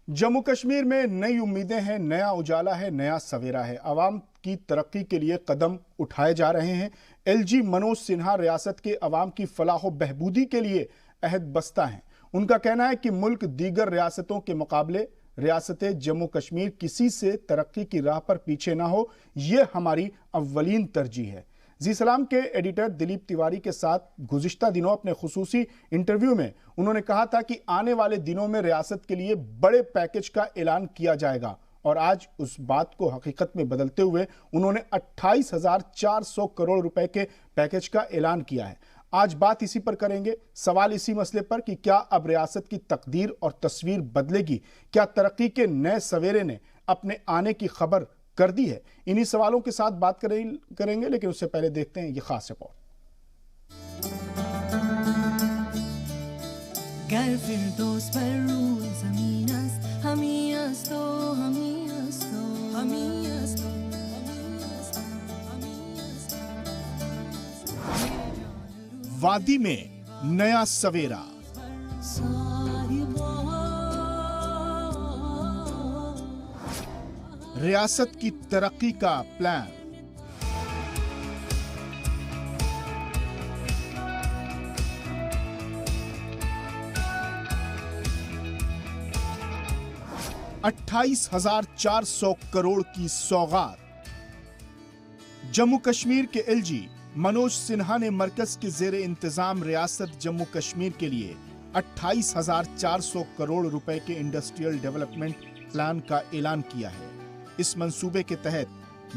जम्मू कश्मीर में नई उम्मीदें हैं, नया उजाला है, नया सवेरा है। आवाम की तरक्की के लिए कदम उठाए जा रहे हैं। एलजी मनोज सिन्हा रियासत के अवाम की फलाह बहबूदी के लिए अहद बस्ता हैं। उनका कहना है कि मुल्क दीगर रियासतों के मुकाबले रियासत जम्मू कश्मीर किसी से तरक्की की राह पर पीछे ना हो, यह हमारी अव्वलीन तरजीह है। जी सलाम के एडिटर दिलीप तिवारी के साथ गुज़िश्ता दिनों अपने खुसूसी इंटरव्यू में उन्होंने कहा था कि आने वाले दिनों में रियासत के लिए बड़े पैकेज का ऐलान किया जाएगा, और आज उस बात को हकीकत में बदलते हुए उन्होंने 28,400 करोड़ रुपए के पैकेज का ऐलान किया है। आज बात इसी पर करेंगे, सवाल इसी मसले पर कि क्या अब रियासत की तकदीर और तस्वीर बदलेगी, क्या तरक्की के नए सवेरे ने अपने आने की खबर कर दी है। इन्हीं सवालों के साथ बात करेंगे, लेकिन उससे पहले देखते हैं ये खास रिपोर्ट। वादी में नया सवेरा। रियासत की तरक्की का प्लान। $28,400 करोड़ की सौगात। जम्मू कश्मीर के एलजी मनोज सिन्हा ने मरकज के जेर इंतजाम रियासत जम्मू कश्मीर के लिए 28,400 करोड़ रुपए के इंडस्ट्रियल डेवलपमेंट प्लान का ऐलान किया है। इस मंसूबे के तहत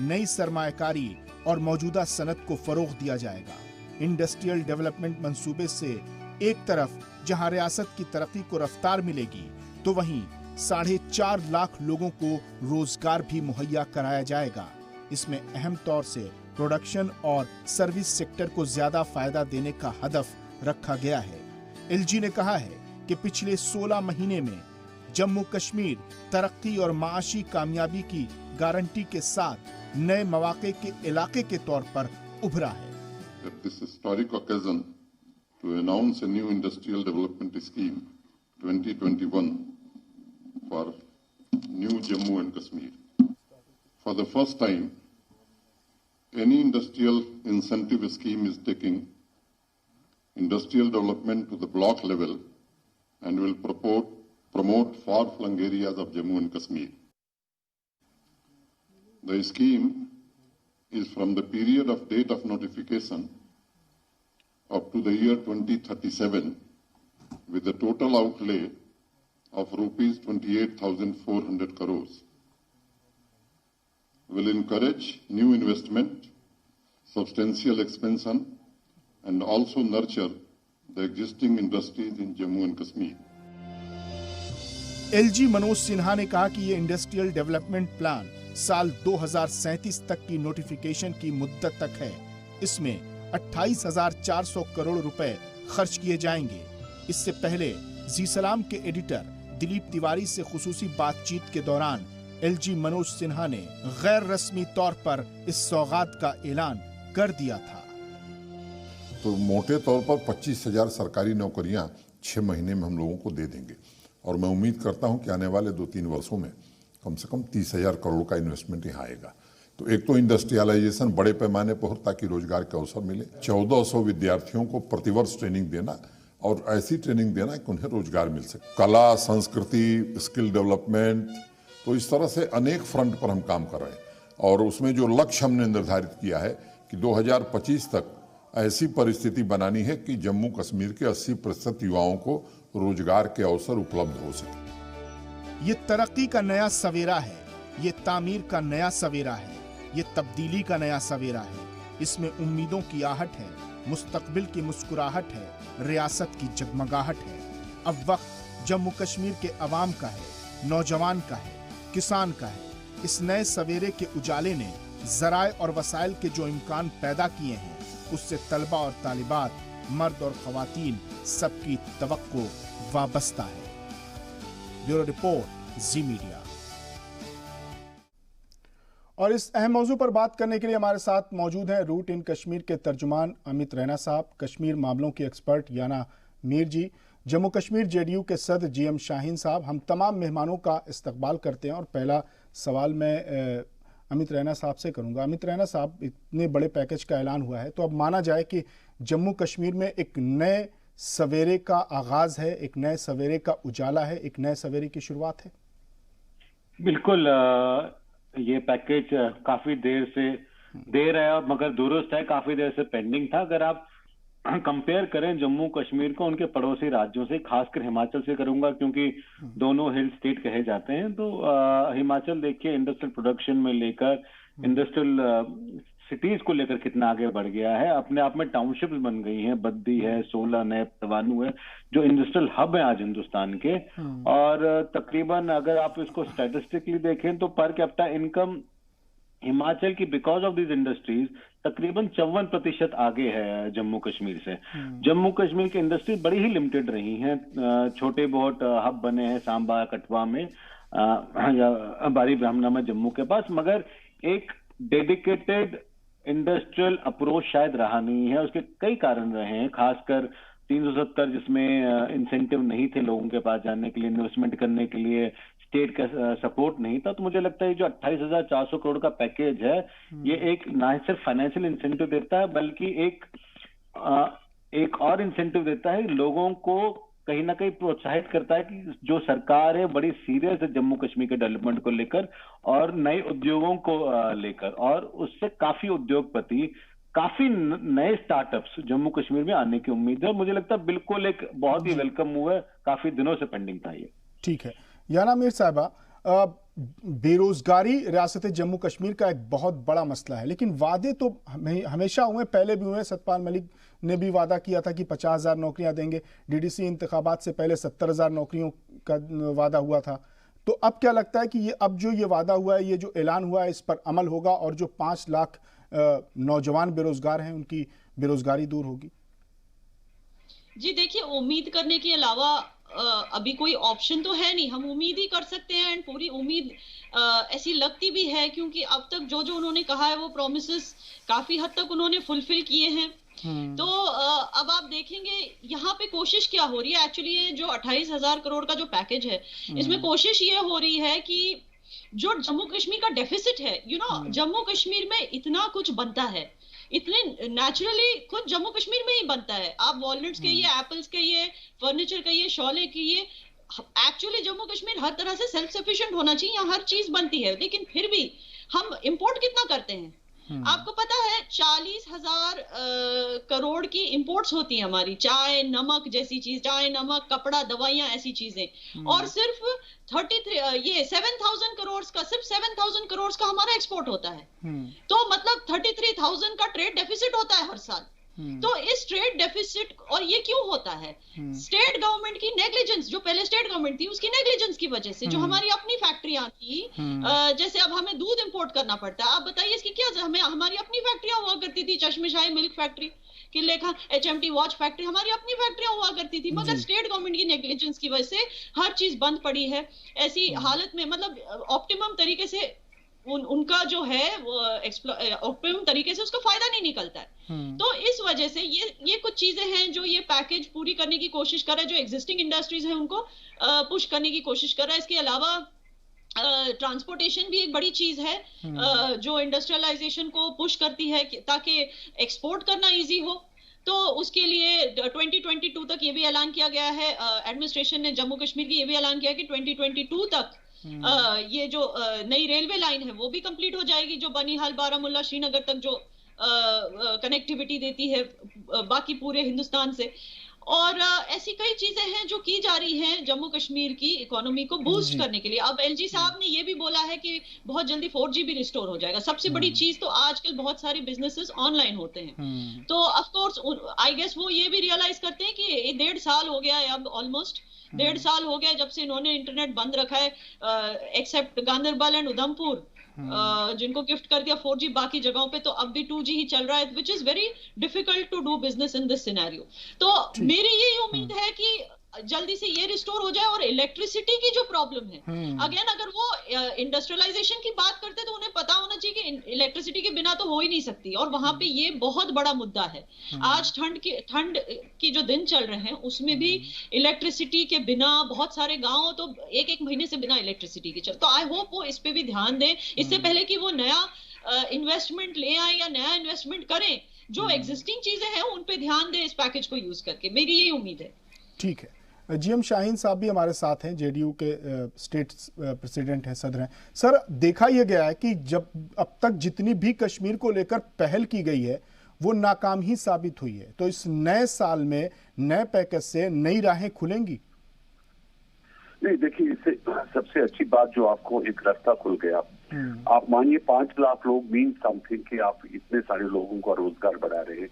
नई सरमायाकारी और मौजूदा सनत को फरोग दिया जाएगा। इंडस्ट्रियल डेवलपमेंट मंसूबे से एक तरफ जहां रियासत की तरक्की को रफ्तार मिलेगी, तो वहीं 4.5 लाख लोगों को रोजगार भी मुहैया कराया जाएगा। इसमें अहम तौर से प्रोडक्शन और सर्विस सेक्टर को ज्यादा फायदा देने का हदफ रखा गया है। एलजी ने कहा है कि पिछले 16 महीने में जम्मू कश्मीर तरक्की और माशी कामयाबी की गारंटी के साथ नए मौके के इलाके के तौर पर उभरा है। This historic occasion to announce a new industrial development scheme 2021 for New Jammu and Kashmir. For the first time, any industrial incentive scheme is taking industrial development to the block level and will promote far-flung areas of Jammu and Kashmir. The scheme is from the period of date of notification up to the year 2037 with a total outlay of rupees 28,400 crores. Will encourage new investment, substantial expansion, and also nurture the existing industries in Jammu and Kashmir. LG Manoj Sinha ने कहा कि ये industrial development plan साल 2037 तक की notification की मुद्दत तक है। इसमें 28,400 करोड़ रुपए खर्च किए जाएंगे। इससे पहले जी सलाम के एडिटर दिलीप तिवारी से खुसूसी बातचीत के दौरान एलजी मनोज सिन्हा ने गैर रस्मी तौर पर इस सौगात का ऐलान कर दिया था। तो मोटे तौर पर 25,000 सरकारी नौकरियां 6 महीने में हम लोगों को दे देंगे, और मैं उम्मीद करता हूं कि आने वाले 2-3 वर्षों में कम से कम 30,000 करोड़ का इन्वेस्टमेंट यहाँ आएगा। तो एक तो इंडस्ट्रियलाइजेशन बड़े पैमाने पर हो ताकि रोजगार के अवसर मिले, 1400 विद्यार्थियों को प्रतिवर्ष ट्रेनिंग देना और ऐसी ट्रेनिंग देना कि उन्हें रोजगार मिल सके, कला, संस्कृति, स्किल डेवलपमेंट, तो इस तरह से अनेक फ्रंट पर हम काम कर रहे हैं। और उसमें जो लक्ष्य हमने निर्धारित किया है कि 2025 तक ऐसी परिस्थिति बनानी है कि जम्मू कश्मीर के 80% युवाओं को रोजगार के अवसर उपलब्ध हो सके। ये तरक्की का नया सवेरा है, ये तामीर का नया सवेरा है, ये तब्दीली का नया सवेरा है। इसमें उम्मीदों की आहट है, मुस्तकबिल की मुस्कुराहट है, रियासत की जगमगाहट है। अब वक्त जम्मू कश्मीर के अवाम का है, नौजवान का है, किसान का है। इस नए सवेरे के उजाले ने ज़राए और वसाइल के जो इम्कान पैदा किए हैं, उससे तलबा और तालिबात, मर्द और ख़वातीन सबकी तवक्को वाबस्ता है। ब्यूरो रिपोर्ट, जी मीडिया। और इस अहम मौजू पर बात करने के लिए हमारे साथ मौजूद हैं रूट इन कश्मीर के तर्जुमान अमित रैना साहब, कश्मीर मामलों के एक्सपर्ट याना मीर जी, जम्मू कश्मीर जेडीयू के सदर जीएम शाहीन साहब, हम तमाम मेहमानों का इस्तकबाल करते हैं और पहला सवाल मैं अमित रैना साहब से करूंगा। अमित रैना साहब, इतने बड़े पैकेज का ऐलान हुआ है तो अब माना जाए कि जम्मू कश्मीर में एक नए सवेरे का आगाज है, एक नए सवेरे का उजाला है, एक नए सवेरे की शुरुआत है। बिल्कुल, ये पैकेज काफी देर है और मगर दुरुस्त है, काफी देर से पेंडिंग था। अगर आप कंपेयर करें जम्मू कश्मीर को उनके पड़ोसी राज्यों से, खासकर हिमाचल से करूंगा क्योंकि दोनों हिल स्टेट कहे जाते हैं, तो हिमाचल देखिए इंडस्ट्रियल प्रोडक्शन में लेकर इंडस्ट्रियल सिटीज को लेकर कितना आगे बढ़ गया है। अपने आप में टाउनशिप्स बन गई हैं, बद्दी है, सोलन है, परवाणु है, जो इंडस्ट्रियल हब है आज हिंदुस्तान के। और तकरीबन अगर आप इसको स्टैटिस्टिकली देखें तो पर कैपिटा इनकम हिमाचल की बिकॉज ऑफ दिस इंडस्ट्रीज तकरीबन 54% आगे है जम्मू कश्मीर से। जम्मू कश्मीर की इंडस्ट्री बड़ी ही लिमिटेड रही हैं, छोटे बहुत हब बने हैं सांबा, कठुआ में या बारी ब्राह्मणा में जम्मू के पास, मगर एक डेडिकेटेड इंडस्ट्रियल अप्रोच शायद रहा नहीं है। उसके कई कारण रहे हैं, खासकर 370 जिसमें इंसेंटिव नहीं थे लोगों के पास जाने के लिए, इन्वेस्टमेंट करने के लिए स्टेट का सपोर्ट नहीं था। तो मुझे लगता है जो 28,400 करोड़ का पैकेज है, ये एक ना सिर्फ फाइनेंशियल इंसेंटिव देता है बल्कि एक और इंसेंटिव देता है, लोगों को कहीं ना कहीं प्रोत्साहित करता है कि जो सरकार है बड़ी सीरियस है जम्मू कश्मीर के डेवलपमेंट को लेकर और नए उद्योगों को लेकर, और उससे काफी उद्योगपति, काफी नए स्टार्टअप्स जम्मू कश्मीर में आने की उम्मीद है। मुझे लगता है बिल्कुल एक बहुत ही वेलकम मूव है, काफी दिनों से पेंडिंग था ये। ठीक है याना मीर साहिबा, बेरोजगारी रियासत जम्मू कश्मीर का एक बहुत बड़ा मसला है, लेकिन वादे तो हमेशा हुए, पहले भी हुए। सतपाल मलिक ने भी वादा किया था कि 50,000 नौकरियां देंगे, डीडीसी इंतखाबात से पहले 70,000 नौकरियों का वादा हुआ था। तो अब क्या लगता है कि ये अब जो ये वादा हुआ है, ये जो ऐलान हुआ है, इस पर अमल होगा और जो 5 लाख नौजवान बेरोजगार हैं उनकी बेरोजगारी दूर होगी? जी देखिए, उम्मीद करने के अलावा अभी कोई ऑप्शन तो है नहीं, हम उम्मीद ही कर सकते हैं। एंड पूरी उम्मीद ऐसी लगती भी है क्योंकि अब तक जो जो उन्होंने कहा है वो प्रॉमिसेस काफी हद तक उन्होंने फुलफिल किए हैं। तो अब आप देखेंगे यहाँ पे कोशिश क्या हो रही है। एक्चुअली ये जो 28,000 करोड़ का जो पैकेज है, इसमें कोशिश ये हो रही है कि जो जम्मू कश्मीर का डेफिसिट है, जम्मू कश्मीर में इतना कुछ बनता है, इतने नेचुरली खुद जम्मू कश्मीर में ही बनता है। आप वॉलनट्स कहिए, एप्पल्स कहिए, फर्नीचर कहिए, शॉले कहिए, एक्चुअली जम्मू कश्मीर हर तरह से सेल्फ सफिशिएंट होना चाहिए, यहाँ हर चीज बनती है, लेकिन फिर भी हम इंपोर्ट कितना करते हैं। आपको पता है 40,000 करोड़ की इंपोर्ट्स होती हैं हमारी, चाय, नमक जैसी चीज, चाय, नमक, कपड़ा, दवाइयां, ऐसी चीजें, और सिर्फ 7,000 करोड़ का, सिर्फ 7,000 करोड़ का हमारा एक्सपोर्ट होता है। तो मतलब 33,000 का ट्रेड डेफिसिट होता है हर साल। तो इस ट्रेड डेफिसिट, और ये क्यों होता है? स्टेट गवर्नमेंट की नेग्लिजेंस, जो पहले स्टेट गवर्नमेंट थी उसकी नेग्लिजेंस की वजह से, जो हमारी अपनी फैक्ट्रियां थी, जैसे अब हमें दूध इंपोर्ट करना पड़ता है। आप बताइए इसकी क्या, हमें हमारी अपनी फैक्ट्रियां हुआ करती थी, चश्मेशाही मिल्क फैक्ट्री की लेखा, HMT वॉच फैक्ट्री, हमारी अपनी फैक्ट्रियां हुआ करती थी, मगर स्टेट गवर्नमेंट की नेग्लिजेंस की वजह से हर चीज बंद पड़ी है। ऐसी हालत में मतलब ऑप्टिमम तरीके से उनका जो है वो ऑप्टिमम तरीके से उसका फायदा नहीं निकलता है। तो इस वजह से ये कुछ चीजें हैं जो ये पैकेज पूरी करने की कोशिश कर रहा है, जो एग्जिस्टिंग इंडस्ट्रीज हैं उनको पुश करने की कोशिश कर रहा है। इसके अलावा ट्रांसपोर्टेशन भी एक बड़ी चीज है जो इंडस्ट्रियलाइजेशन को पुश करती है ताकि एक्सपोर्ट करना इजी हो। तो उसके लिए 2022 तक ये भी ऐलान किया गया है, एडमिनिस्ट्रेशन ने जम्मू कश्मीर की ये भी ऐलान किया कि 2022 तक ये जो नई रेलवे लाइन है वो भी कंप्लीट हो जाएगी, जो बनिहाल, बारामुल्ला, श्रीनगर तक जो कनेक्टिविटी देती है बाकी पूरे हिंदुस्तान से। और ऐसी कई चीजें हैं जो की जा रही हैं जम्मू कश्मीर की इकोनॉमी को बूस्ट करने के लिए। अब LG साहब ने ये भी बोला है कि बहुत जल्दी 4G भी रिस्टोर हो जाएगा। सबसे बड़ी चीज तो आजकल बहुत सारे बिजनेसेस ऑनलाइन होते हैं, तो ऑफ कोर्स आई गेस वो ये भी रियलाइज करते हैं कि 1.5 साल हो गया है, अब ऑलमोस्ट 1.5 साल हो गया जब से इन्होंने इंटरनेट बंद रखा है, एक्सेप्ट गांदरबल एंड उधमपुर जिनको गिफ्ट कर दिया 4G, बाकी जगहों पे तो अब भी 2G ही चल रहा है, which is very difficult to do business in this scenario. तो मेरी ये उम्मीद है कि जल्दी से ये रिस्टोर हो जाए। और इलेक्ट्रिसिटी की जो प्रॉब्लम है, अगेन अगर वो इंडस्ट्रियलाइजेशन की बात करते तो उन्हें पता होना चाहिए कि इलेक्ट्रिसिटी के बिना तो हो ही नहीं सकती, और वहां पे ये बहुत बड़ा मुद्दा है। आज ठंड की जो दिन चल रहे हैं उसमें भी इलेक्ट्रिसिटी के बिना बहुत सारे गांव तो एक महीने से बिना इलेक्ट्रिसिटी के चल। तो आई होप वो इस पे भी ध्यान दें इससे पहले कि वो नया इन्वेस्टमेंट ले आए या नया इन्वेस्टमेंट करें। जो एग्जिस्टिंग चीजें हैं उन पे ध्यान दें इस पैकेज को यूज करके, मेरी यही उम्मीद है। ठीक है, जीएम शाहीन साहब भी हमारे साथ हैं, जेडीयू के स्टेट प्रेसिडेंट हैं, सदर हैं। सर, देखा यह गया है कि जब अब तक जितनी भी कश्मीर को लेकर पहल की गई है वो नाकाम ही साबित हुई है, तो इस नए साल में नए पैकेज से नई राहें खुलेंगी? नहीं, देखिए, इससे सबसे अच्छी बात जो आपको एक रास्ता खुल गया। आप मानिए 5 लाख लोग मीन समथिंग कि आप इतने सारे लोगों का रोजगार बढ़ा रहे हैं।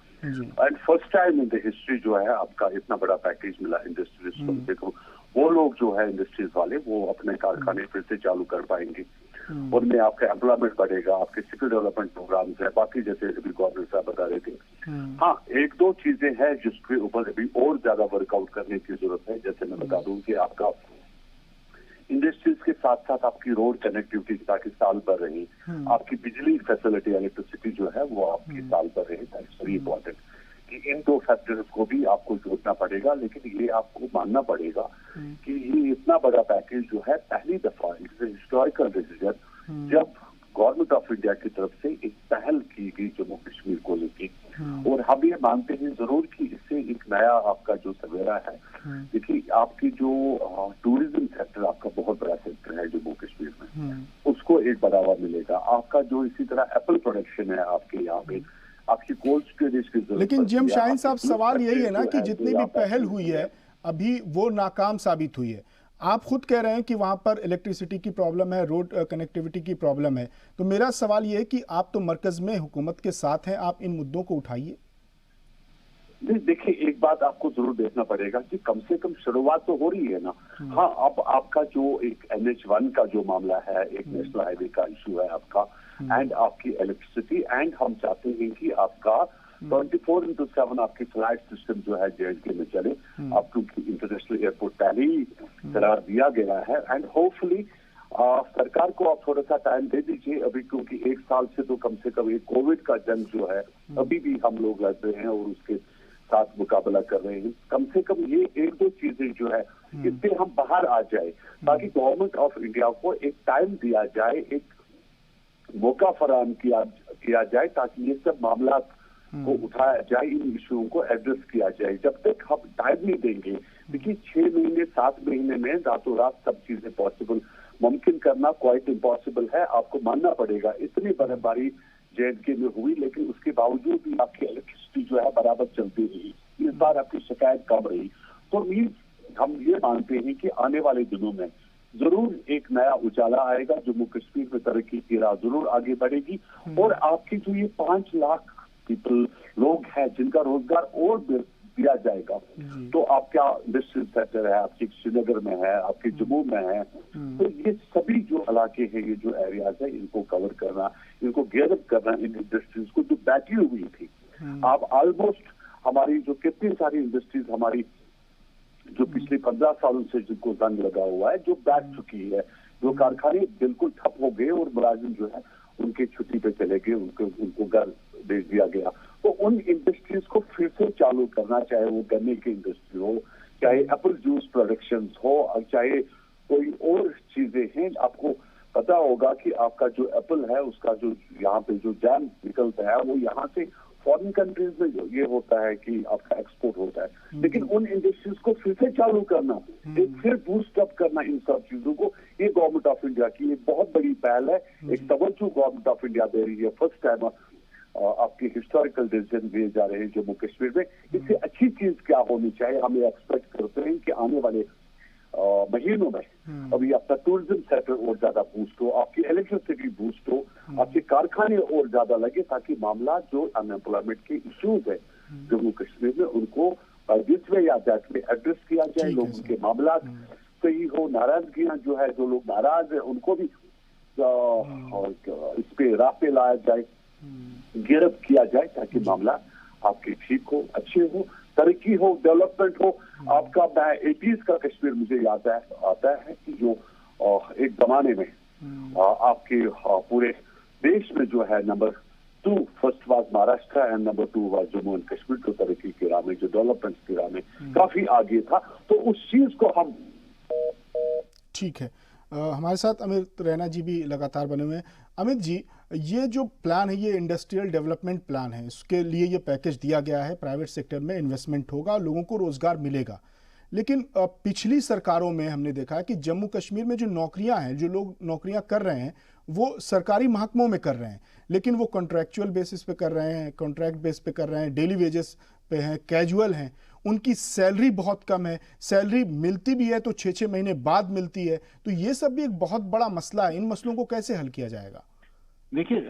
And first time in the history जो है आपका इतना बड़ा पैकेज मिला इंडस्ट्रीज को। वो लोग जो है इंडस्ट्रीज वाले वो अपने कारखाने फिर से चालू कर पाएंगे, उनमें आपका एम्प्लॉयमेंट बढ़ेगा, आपके स्किल डेवलपमेंट प्रोग्राम्स है, बाकी जैसे अभी गवर्नर साहब बता रहे थे। हाँ, 1-2 चीजें हैं जिसके ऊपर अभी और ज्यादा वर्कआउट करने की जरूरत है। जैसे मैं बता दूं कि आपका इंडस्ट्रीज के साथ साथ आपकी रोड कनेक्टिविटी ताकि साल भर रही, आपकी बिजली फैसिलिटी इलेक्ट्रिसिटी जो है वो आपकी साल भर रहे। दैट्स वेरी इंपॉर्टेंट कि इन 2 फैक्टर्स को भी आपको जोड़ना पड़ेगा। लेकिन ये आपको मानना पड़ेगा कि ये इतना बड़ा पैकेज जो है पहली दफा इट्स हिस्टोरिकल डिसीजन जब गवर्नमेंट ऑफ इंडिया की तरफ से एक पहल की गई जम्मू कश्मीर को लेकर। और हम ये मानते हैं जरूर कि इससे एक नया आपका जो सवेरा है। देखिए, आपकी जो टूरिज्म सेक्टर आपका बहुत बड़ा सेक्टर है जम्मू कश्मीर में, उसको एक बढ़ावा मिलेगा। आपका जो इसी तरह एप्पल प्रोडक्शन है आपके यहाँ पे, आपकी कोल्ड स्टोरेज की जरूरत। लेकिन जीएम शाहीन साहब, सवाल यही है ना कि जितनी भी पहल हुई है अभी वो नाकाम साबित हुई है। आप खुद कह रहे हैं कि वहां पर इलेक्ट्रिसिटी की प्रॉब्लम है, रोड कनेक्टिविटी की प्रॉब्लम है, तो मेरा सवाल यह है कि आप तो मरकज में हुकूमत के साथ हैं, आप इन मुद्दों को उठाइए। देखिए, एक बात आपको जरूर देखना पड़ेगा कि कम से कम शुरुआत तो हो रही है ना। हाँ, अब आपका जो एक NH1 का जो मामला है, एक नेशनल हाईवे का इशू है आपका, एंड आपकी इलेक्ट्रिसिटी, एंड हम चाहते हैं कि आपका 24/7 आपकी फ्लाइट सिस्टम जो है JNK में चले। अब क्योंकि इंटरनेशनल एयरपोर्ट पहले ही करार दिया गया है, एंड होपफुली सरकार को आप थोड़ा सा टाइम दे दीजिए अभी, क्योंकि 1 साल से तो कम से कम ये कोविड का जंग जो है अभी भी हम लोग लड़ रहे हैं और उसके साथ मुकाबला कर रहे हैं। कम से कम ये 1-2 चीजें जो है इससे हम बाहर आ जाए, ताकि गवर्नमेंट ऑफ इंडिया को एक टाइम दिया जाए, एक मौका फराहम किया जाए, ताकि ये सब मामला को उठाया जाए, इन इश्यूओं को एड्रेस किया जाए। जब तक हम टाइम नहीं देंगे, देखिए 6 महीने 7 महीने में रातों रात सब चीजें पॉसिबल मुमकिन करना क्वाइट इम्पॉसिबल है। आपको मानना पड़ेगा इतनी बर्फबारी JNK में हुई, लेकिन उसके बावजूद भी आपकी इलेक्ट्रिसिटी जो है बराबर चलती रही। इस बार आपकी शिकायत कम रही। तो मीन्स हम ये मानते हैं कि आने वाले दिनों में जरूर एक नया उजाला आएगा, जम्मू कश्मीर में तरक्की की राह जरूर आगे बढ़ेगी। और आपकी जो ये 5 लाख पीपल लोग हैं जिनका रोजगार और दिया जाएगा, तो आपका इंडस्ट्रियल सेक्टर है, आपके श्रीनगर में है, आपके जम्मू में है, तो ये सभी जो इलाके हैं, ये जो एरियाज है, इनको कवर करना, इनको गेयरअप करना इन इंडस्ट्रीज को जो बैठी हुई थी। आप ऑलमोस्ट हमारी जो कितनी सारी इंडस्ट्रीज हमारी जो पिछले 15 सालों से जिनको जंग लगा हुआ है, जो बैठ चुकी है, जो कारखाने बिल्कुल ठप हो गए और मुलाजिम जो है उनके छुट्टी पे चले गए, उनको घर भेज दिया गया। तो उन इंडस्ट्रीज को फिर से चालू करना, चाहे वो गन्ने की इंडस्ट्री हो, चाहे एप्पल जूस प्रोडक्शन हो, और चाहे कोई और चीजें हैं। आपको पता होगा कि आपका जो एप्पल है उसका जो यहाँ पे जो जैम निकलता है वो यहाँ से फॉरेन कंट्रीज में ये होता है कि आपका एक्सपोर्ट होता है। लेकिन उन इंडस्ट्रीज को फिर से चालू करना, एक फिर बूस्ट अप करना इन सब चीजों को, ये गवर्नमेंट ऑफ इंडिया की एक बहुत बड़ी पहल है। एक तवज्जो गवर्नमेंट ऑफ इंडिया दे रही है। फर्स्ट टाइम आपके हिस्टोरिकल डिसीजन दिए जा रहे हैं जम्मू कश्मीर में। इससे अच्छी चीज क्या होनी चाहिए, हम ये एक्सपेक्ट करते हैं कि आने वाले महीनों में अभी आपका टूरिज्म सेक्टर और ज्यादा बूस्ट हो, आपकी इलेक्ट्रिसिटी बूस्ट हो, आपके कारखाने और ज्यादा लगे, ताकि मामला जो अनएम्प्लॉयमेंट के इश्यूज है जम्मू कश्मीर में उनको जिस में या दैट में एड्रेस किया जाए, लोगों के मामला सही हो, नाराजगियां जो है, जो लोग नाराज है उनको भी इस पे राह पे लाया जाए, गिरफ्त किया जाए, ताकि मामला आपके ठीक हो, अच्छे हो, तरक्की हो, डेवलपमेंट हो। आपका 80s का कश्मीर मुझे याद आता है कि जो एक जमाने में आपके पूरे देश में जो है number 2 first was Maharashtra and number 2 was Jammu and Kashmir जो तरक्की की राह में, जो डेवलपमेंट की राह में काफी आगे था। तो उस चीज को हम ठीक है। हमारे साथ अमित रैना जी भी लगातार बने हुए हैं। अमित जी, ये जो प्लान है ये इंडस्ट्रियल डेवलपमेंट प्लान है, इसके लिए ये पैकेज दिया गया है, प्राइवेट सेक्टर में इन्वेस्टमेंट होगा, लोगों को रोजगार मिलेगा। लेकिन पिछली सरकारों में हमने देखा है कि जम्मू कश्मीर में जो नौकरियां हैं, जो लोग नौकरियां कर रहे हैं वो सरकारी महकमों में कर रहे हैं, लेकिन वो कॉन्ट्रैक्चुअल बेसिस पे कर रहे हैं, कॉन्ट्रैक्ट बेस पे कर रहे हैं, डेली वेजेस पे हैं, कैजुअल हैं, उनकी सैलरी बहुत कम है, सैलरी मिलती भी है तो 6-6 महीने बाद मिलती है। तो ये सब भी एक बहुत बड़ा मसला है। इन मसलों को कैसे हल किया जाएगा? देखिए,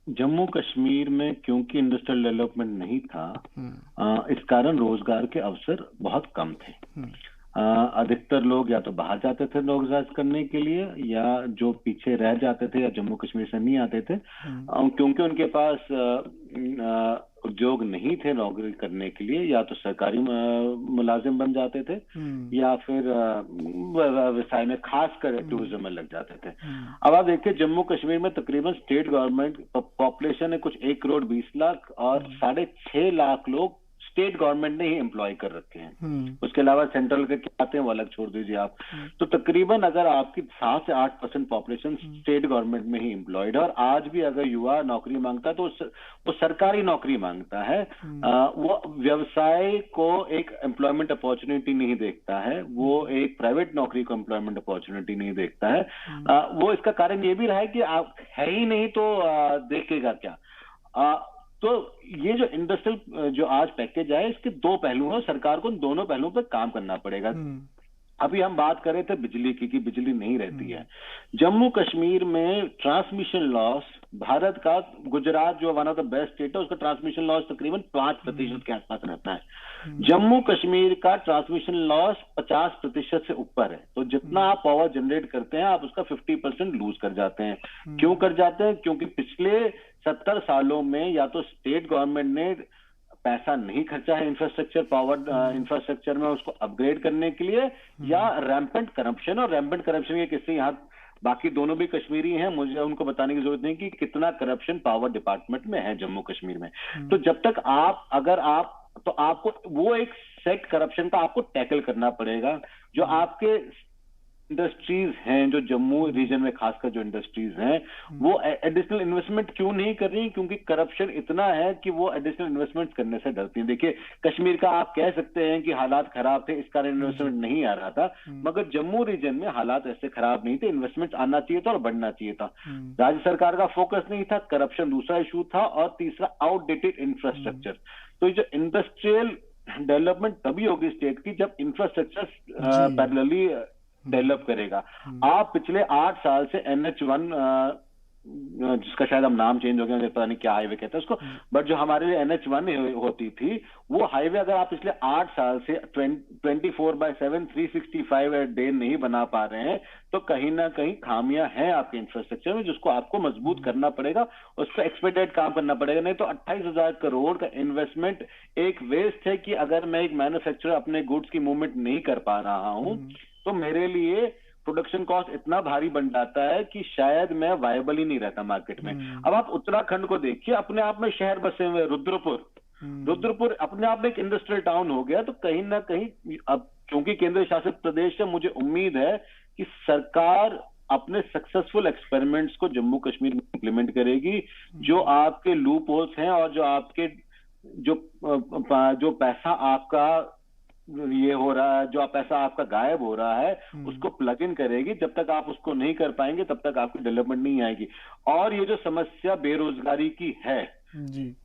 जम्मू कश्मीर में क्योंकि इंडस्ट्रियल डेवलपमेंट नहीं था, इस कारण रोजगार के अवसर बहुत कम थे। अधिकतर लोग या तो बाहर जाते थे रोजगार करने के लिए, या जो पीछे रह जाते थे या जम्मू कश्मीर से नहीं आते थे, क्योंकि उनके पास उद्योग नहीं थे नौकरी करने के लिए, या तो सरकारी मुलाजिम बन जाते थे या फिर व्यवसाय में खासकर टूरिज्म में लग जाते थे। अब आप देखिए, जम्मू कश्मीर में तकरीबन स्टेट गवर्नमेंट पॉपुलेशन है कुछ 1 करोड़ 20 लाख और 6.5 लाख लोग स्टेट गवर्नमेंट ने ही एम्प्लॉय कर रखे हैं। उसके अलावा सेंट्रल के क्या आते हैं वो अलग छोड़ दीजिए आप। तो तकरीबन अगर आपकी 7 से 8% पॉपुलेशन स्टेट गवर्नमेंट में ही एम्प्लॉयड है, और आज भी अगर युवा नौकरी मांगता है तो वो सरकारी नौकरी मांगता है, वो व्यवसाय को एक एम्प्लॉयमेंट अपॉर्चुनिटी नहीं देखता है, वो एक प्राइवेट नौकरी को एम्प्लॉयमेंट अपॉर्चुनिटी नहीं देखता है। वो इसका कारण ये भी रहा है कि आप है ही नहीं तो देखेगा क्या। तो ये जो इंडस्ट्रियल जो आज पैकेज है, इसके 2 पहलू हैं, सरकार को दोनों पहलुओं पर काम करना पड़ेगा। अभी हम बात कर रहे थे बिजली की, कि बिजली नहीं रहती है। जम्मू कश्मीर में ट्रांसमिशन लॉस, भारत का गुजरात जो one of the best state है, उसका ट्रांसमिशन लॉस तकरीबन 5% के आसपास रहता है। जम्मू कश्मीर का ट्रांसमिशन लॉस 50% से ऊपर है। तो जितना आप पावर जनरेट करते हैं, आप उसका 50% लूज कर जाते हैं। क्यों कर जाते हैं? क्योंकि पिछले 70 सालों में या तो स्टेट गवर्नमेंट ने पैसा नहीं खर्चा है इंफ्रास्ट्रक्चर, पावर इंफ्रास्ट्रक्चर में उसको अपग्रेड करने के लिए, या रैम्पेंट करप्शन। और रैम्पेंट करप्शन के किस्से यहाँ बाकी दोनों भी कश्मीरी हैं, मुझे उनको बताने की जरूरत नहीं कि कितना करप्शन पावर डिपार्टमेंट में है जम्मू कश्मीर में। तो जब तक तो आपको वो एक सेट करप्शन का आपको टैकल करना पड़ेगा। जो आपके इंडस्ट्रीज हैं, जो जम्मू रीजन में खासकर जो इंडस्ट्रीज हैं, वो एडिशनल इन्वेस्टमेंट क्यों नहीं कर रही? क्योंकि करप्शन इतना है कि वो एडिशनल इन्वेस्टमेंट करने से डरती हैं। देखिए, कश्मीर का आप कह सकते हैं कि हालात खराब थे, इस कारण इन्वेस्टमेंट नहीं आ रहा था, मगर जम्मू रीजन में हालात ऐसे खराब नहीं थे, इन्वेस्टमेंट आना चाहिए था और बढ़ना चाहिए था। राज्य सरकार का फोकस नहीं था, करप्शन दूसरा इशू था, और तीसरा आउटडेटेड इंफ्रास्ट्रक्चर। तो ये जो इंडस्ट्रियल डेवलपमेंट तभी होगी स्टेट की जब इंफ्रास्ट्रक्चर पैरेलली डेवलप करेगा। आप पिछले 8 साल से NH1 जिसका शायद हम नाम चेंज हो गया, मुझे पता नहीं क्या हाईवे कहते हैं उसको, बट जो हमारे लिए NH1 होती थी, वो हाईवे अगर आप पिछले 8 साल से 24/7 365 डे नहीं बना पा रहे हैं, तो कहीं ना कहीं खामियां हैं आपके इंफ्रास्ट्रक्चर में, जिसको आपको मजबूत करना पड़ेगा, उस पर एक्सपेक्टेड काम करना पड़ेगा। नहीं तो 28,000 करोड़ का इन्वेस्टमेंट एक वेस्ट है कि अगर मैं एक मैन्युफैक्चरर अपने गुड्स की मूवमेंट नहीं कर पा रहा हूं, तो मेरे लिए प्रोडक्शन कॉस्ट इतना भारी बन जाता है कि शायद मैं वायबल ही नहीं रहता मार्केट में। अब आप उत्तराखंड को देखिए, अपने आप में शहर बसे हुए, रुद्रपुर अपने आप में एक इंडस्ट्रियल टाउन हो गया। तो कहीं ना कहीं अब क्योंकि केंद्र शासित प्रदेश है, मुझे उम्मीद है कि सरकार अपने सक्सेसफुल एक्सपेरिमेंट्स को जम्मू कश्मीर में इंप्लीमेंट करेगी। जो आपके लूप होल्स हैं और जो आपके जो पैसा आपका ये हो रहा है, जो पैसा आपका गायब हो रहा है, उसको प्लग इन करेगी। जब तक आप उसको नहीं कर पाएंगे तब तक आपकी डेवलपमेंट नहीं आएगी। और ये जो समस्या बेरोजगारी की है,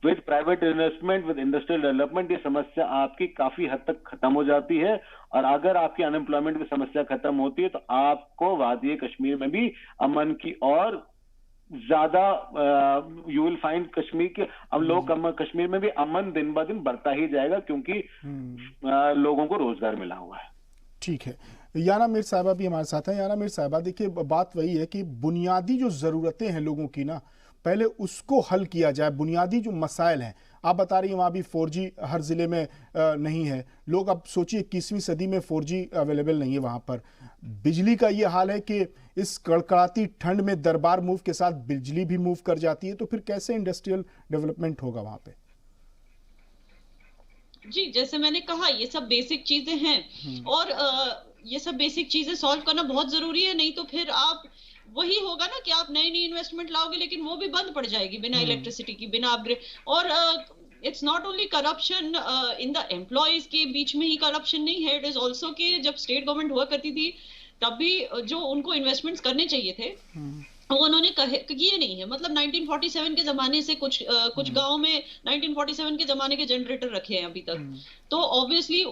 with private investment, with industrial development, ये समस्या आपकी काफी हद तक खत्म हो जाती है। और अगर आपकी अनएम्प्लॉयमेंट की समस्या खत्म होती है तो आपको वादी कश्मीर में भी अमन की और ज्यादा यू विल फाइंड कश्मीर के अब लोग कश्मीर में भी अमन दिन ब दिन बढ़ता ही जाएगा, क्योंकि लोगों को रोजगार मिला हुआ है। ठीक है, याना मीर साहिबा भी हमारे साथ हैं। याना मीर साहिबा, देखिए बात वही है कि बुनियादी जो जरूरतें हैं लोगों की ना, पहले उसको हल किया जाए। बुनियादी जो मसाइल हैं, आप बता रही हैं वहाँ भी 4G हर जिले में नहीं है। लोग अब सोचिए 21वीं सदी में 4G अवेलेबल नहीं है वहाँ पर। बिजली का ये हाल है कि इस कड़कड़ाती ठंड में दरबार मूव के साथ बिजली भी मूव कर जाती है, तो फिर कैसे इंडस्ट्रियल डेवलपमेंट होगा वहाँ पे? जी, जैसे मैंने कहा ये सब बेसिक चीजें हैं और ये सब बेसिक चीजें सॉल्व करना बहुत जरूरी है, नहीं तो फिर आप वही होगा ना कि आप नई नई इन्वेस्टमेंट लाओगे लेकिन वो भी बंद पड़ जाएगी बिना इलेक्ट्रिसिटी की, बिना अपग्रेड। और it's not only corruption in the employees के बीच में ही करप्शन नहीं है, इट इज ऑल्सो कि जब स्टेट गवर्नमेंट हुआ करती थी तब भी जो उनको इन्वेस्टमेंट्स करने चाहिए थे वो उन्होंने किए नहीं है। मतलब 1947 के जमाने से कुछ गांव में 1947 के जमाने के जनरेटर रखे हैं अभी तक, तो ऑब्वियसली